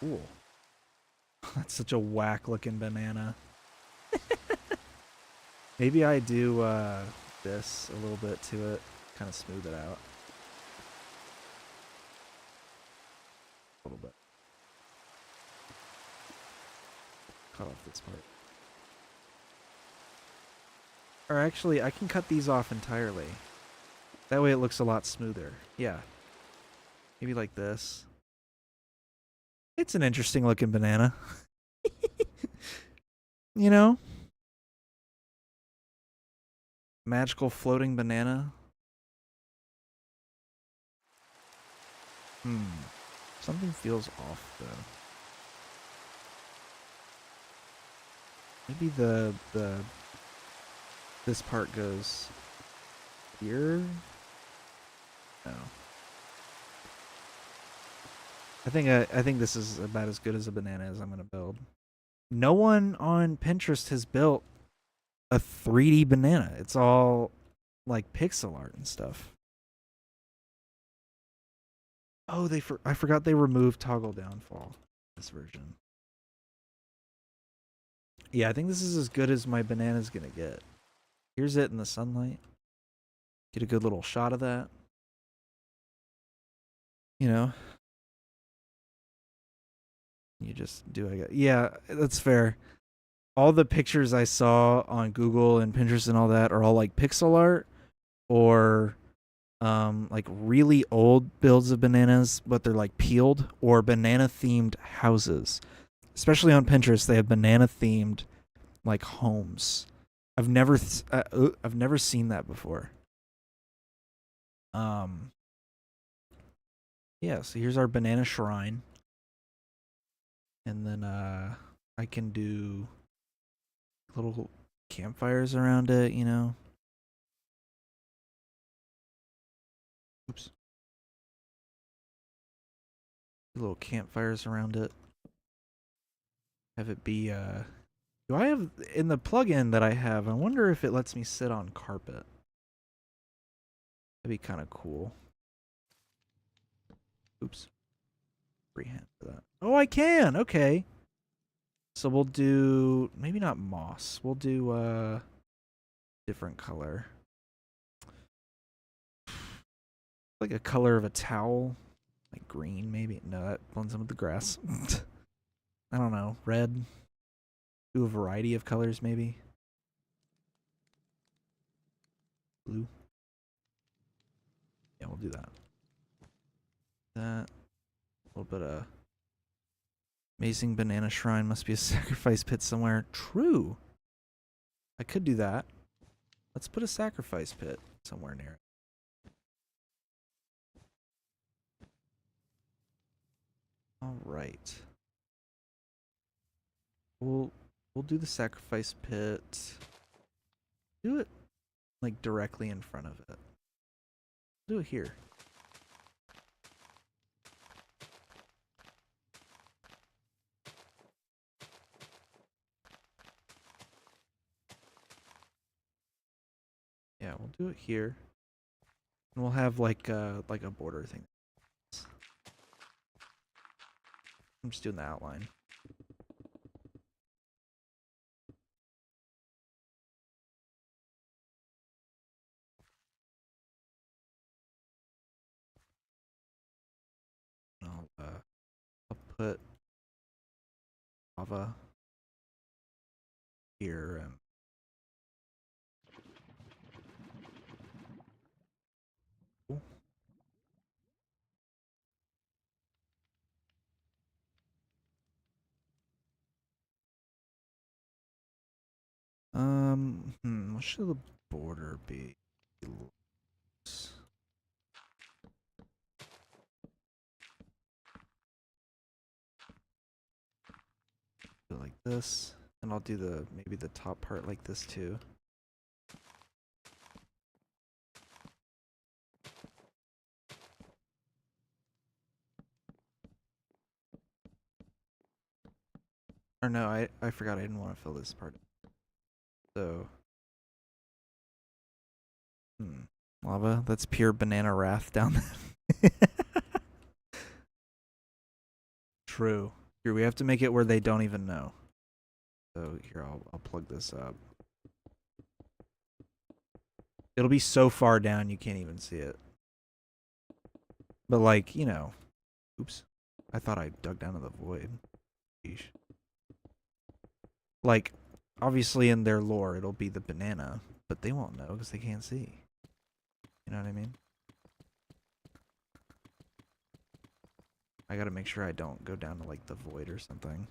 Cool. That's such a whack looking banana. Maybe I do this a little bit to it, kind of smooth it out. A little bit. Cut off this part. Or actually, I can cut these off entirely. That way it looks a lot smoother. Yeah. Maybe like this. It's an interesting looking banana. You know? Magical floating banana. Something feels off though. Maybe this part goes here? No. I think this is about as good as a banana as I'm gonna build. No one on Pinterest has built a 3D banana. It's all like pixel art and stuff. Oh, I forgot they removed toggle downfall this version. Yeah, I think this is as good as my banana's gonna get. Here's it in the sunlight. Get a good little shot of that. You know. You just do I got yeah, that's fair. All the pictures I saw on Google and Pinterest and all that are all like pixel art or like really old builds of bananas, but they're like peeled, or banana themed houses. Especially on Pinterest, they have banana themed like homes. I've never seen that before. Um yeah, so here's our banana shrine. And then I can do little campfires around it, you know? Oops. Little campfires around it. Have it be, do I have, in the plugin that I have, I wonder if it lets me sit on carpet. That'd be kind of cool. Oops. Freehand for that. Oh, I can! Okay. So we'll do, maybe not moss. We'll do, different color. Like a color of a towel. Like green, maybe. No, that blends in with the grass. I don't know. Red. Do a variety of colors, maybe. Blue. Yeah, we'll do that. That. A little bit of amazing banana shrine. Must be a sacrifice pit somewhere. True. I could do that. Let's put a sacrifice pit somewhere near it. All right. We'll do the sacrifice pit. Do it like directly in front of it. Do it here. Yeah, we'll do it here. And we'll have like a border thing. I'm just doing the outline. I'll put lava here and what should the border be? Do it like this, and I'll do the maybe the top part like this too. Or no, I forgot I didn't want to fill this part. So, lava. That's pure banana wrath down there. True. Here we have to make it where they don't even know. So here I'll plug this up. It'll be so far down you can't even see it. But like, you know, oops. I thought I dug down to the void. Sheesh. Like, obviously in their lore it'll be the banana, but they won't know because they can't see. You know what I mean? I gotta make sure I don't go down to like the void or something.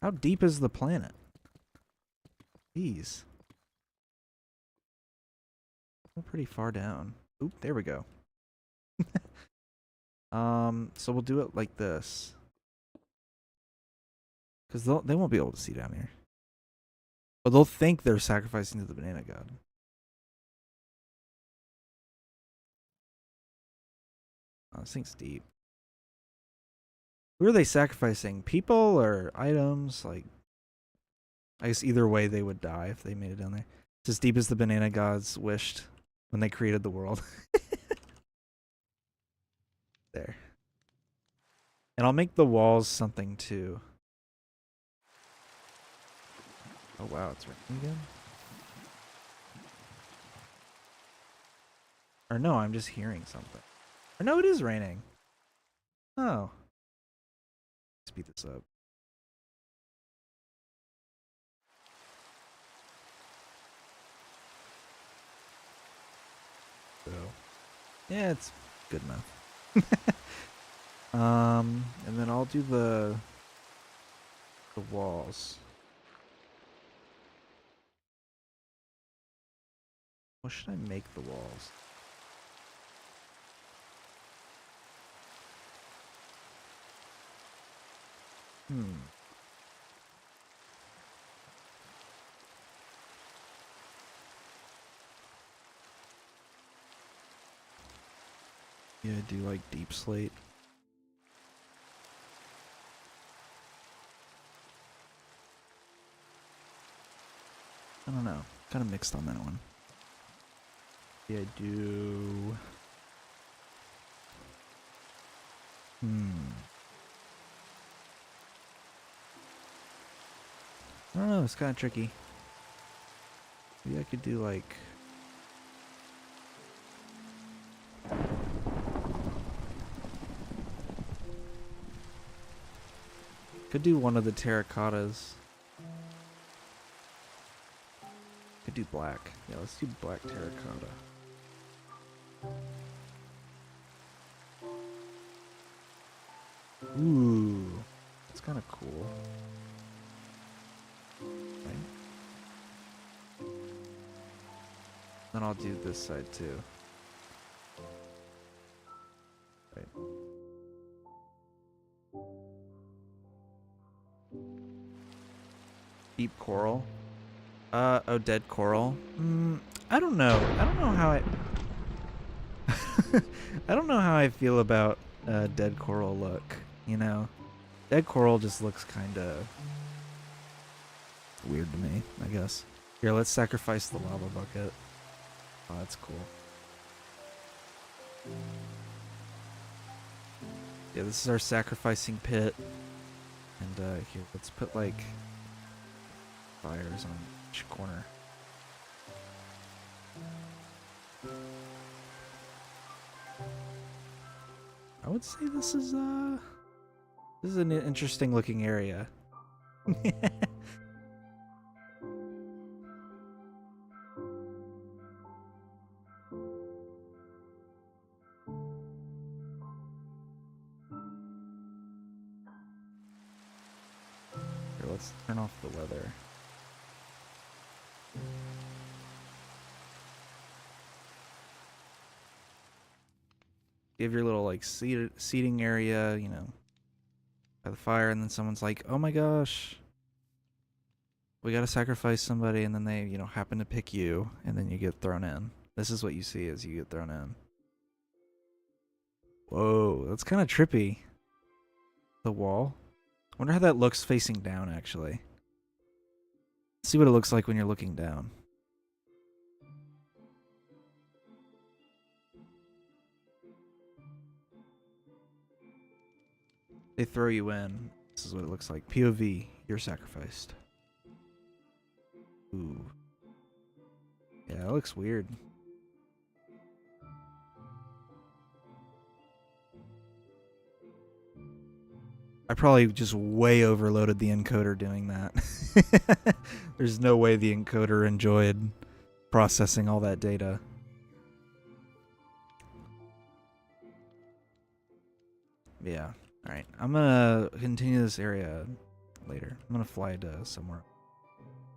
How deep is the planet? Jeez. We're pretty far down. Oop, there we go. So we'll do it like this. Because they won't be able to see down here. But they'll think they're sacrificing to the banana god. Oh, this thing's deep. Who are they sacrificing? People or items? Like, I guess either way they would die if they made it down there. It's as deep as the banana gods wished when they created the world. There. And I'll make the walls something too. Oh wow, it's raining again? Or no, I'm just hearing something. Or no, it is raining. Oh. Speed this up. So, yeah, it's good enough. And then I'll do the walls. What should I make the walls? Yeah, I do like deep slate. I don't know. Kind of mixed on that one. Yeah, I do. I don't know. It's kind of tricky. Maybe I could do like. Could do one of the terracottas. Could do black. Yeah, let's do black terracotta. Ooh, that's kind of cool. Right. Then I'll do this side too. Right. Deep coral. Oh, dead coral. I don't know. I don't know how I. I don't know how I feel about dead coral look. You know, dead coral just looks kind of weird to me, I guess. Here, let's sacrifice the lava bucket. Oh, that's cool. Yeah, this is our sacrificing pit. And here, let's put like fires on each corner. I would say this is an interesting looking area. Here, let's turn off the weather. You have your little like seating area, you know, by the fire, and then someone's like, "Oh my gosh, we gotta sacrifice somebody," and then they, you know, happen to pick you, and then you get thrown in. This is what you see as you get thrown in. Whoa, that's kind of trippy. The wall. I wonder how that looks facing down, actually. Let's see what it looks like when you're looking down. They throw you in. This is what it looks like. POV, you're sacrificed. Ooh. Yeah, that looks weird. I probably just way overloaded the encoder doing that. There's no way the encoder enjoyed processing all that data. Yeah. Alright. I'm gonna continue this area later. I'm gonna fly to somewhere.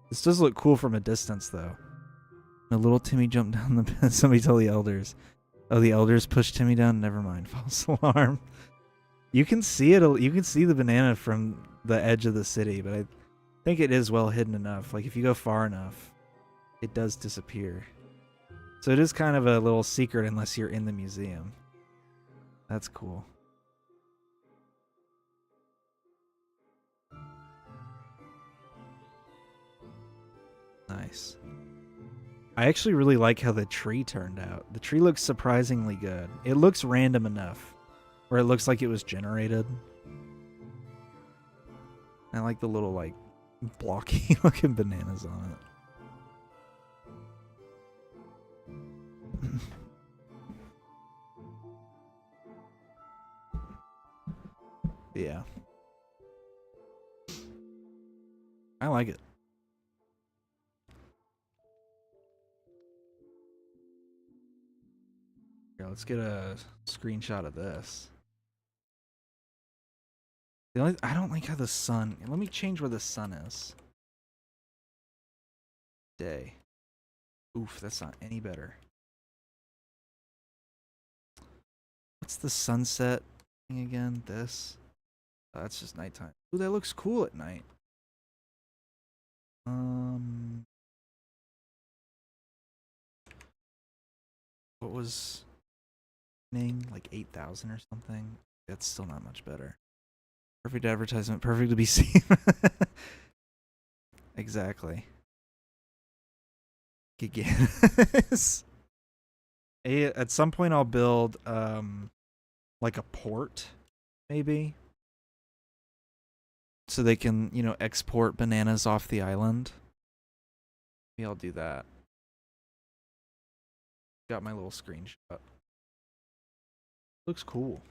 This does look cool from a distance, though. A little Timmy jumped down the pit. Somebody tell the elders. Oh, the elders pushed Timmy down? Never mind. False alarm. You can see it. You can see the banana from the edge of the city, but I think it is well hidden enough. Like, if you go far enough, it does disappear. So it is kind of a little secret unless you're in the museum. That's cool. Nice. I actually really like how the tree turned out. The tree looks surprisingly good. It looks random enough where it looks like it was generated. I like the little, like, blocky looking bananas on it. Yeah. I like it. Here, let's get a screenshot of this. I don't like how the sun... Let me change where the sun is. Day. Oof, that's not any better. What's the sunset thing again? This? Oh, that's just nighttime. Ooh, that looks cool at night. What was... like 8,000 or something. That's still not much better. Perfect advertisement, perfect to be seen. Exactly. Gigantus. At some point I'll build like a port, maybe. So they can, you know, export bananas off the island. Maybe I'll do that. Got my little screenshot. Looks cool.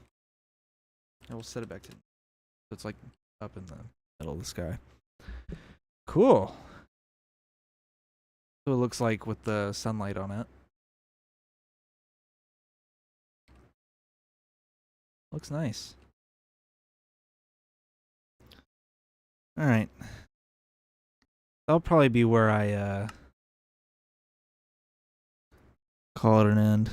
I will set it back to. It's like up in the middle of the sky. Cool. So it looks like with the sunlight on it. Looks nice. All right. That'll probably be where I call it an end.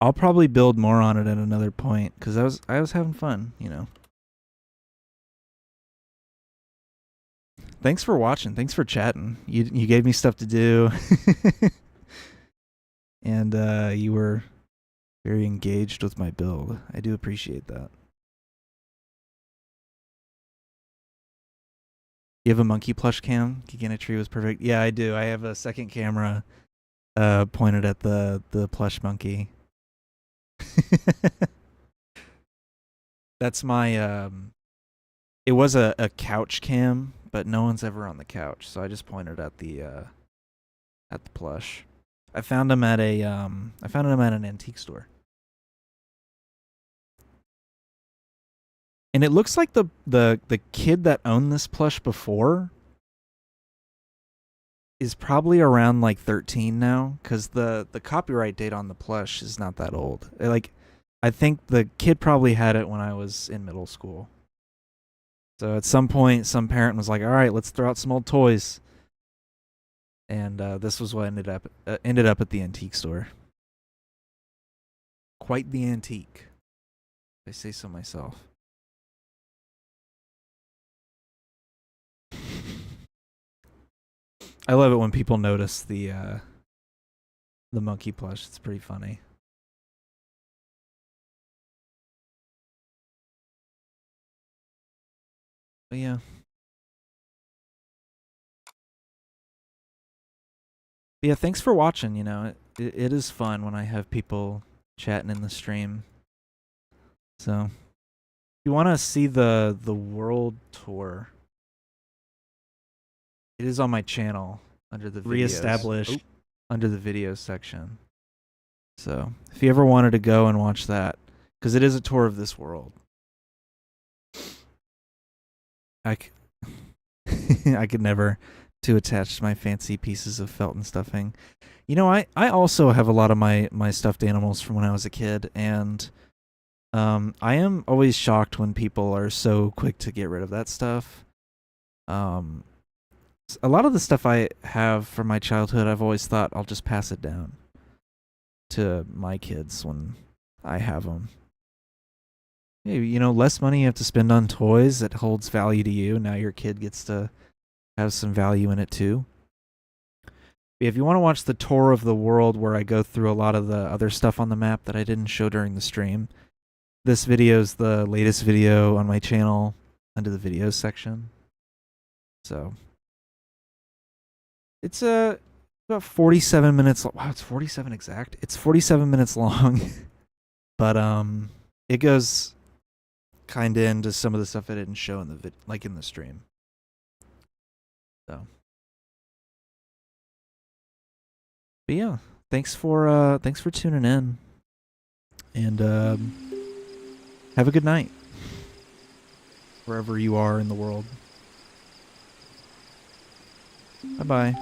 I'll probably build more on it at another point because I was having fun, you know. Thanks for watching. Thanks for chatting. You gave me stuff to do, and you were very engaged with my build. I do appreciate that. You have a monkey plush cam? Gigantree was perfect. Yeah, I do. I have a second camera pointed at the plush monkey. That's my it was a couch cam, but no one's ever on the couch, so I just pointed at the plush. I found him at an antique store. And it looks like the kid that owned this plush before is probably around like 13 now, because the copyright date on the plush is not that old. Like, I think the kid probably had it when I was in middle school. So at some point, some parent was like, "All right, let's throw out some old toys," and this was what ended up at the antique store. Quite the antique, if I say so myself. I love it when people notice the monkey plush. It's pretty funny. But yeah. But yeah, thanks for watching, you know. It is fun when I have people chatting in the stream. So, if you want to see the world tour, it is on my channel under the videos. Reestablished under the videos section. So, if you ever wanted to go and watch that, because it is a tour of this world. I could never too attached to my fancy pieces of felt and stuffing. You know, I also have a lot of my stuffed animals from when I was a kid, and I am always shocked when people are so quick to get rid of that stuff. A lot of the stuff I have from my childhood, I've always thought I'll just pass it down to my kids when I have them. Hey, you know, less money you have to spend on toys that holds value to you. Now your kid gets to have some value in it too. If you want to watch the tour of the world where I go through a lot of the other stuff on the map that I didn't show during the stream, this video is the latest video on my channel under the videos section. So it's about 47 minutes. Wow, it's 47 exact. It's 47 minutes long, but it goes kind of into some of the stuff I didn't show in the like in the stream. So, but yeah, thanks for tuning in, and have a good night wherever you are in the world. Bye bye.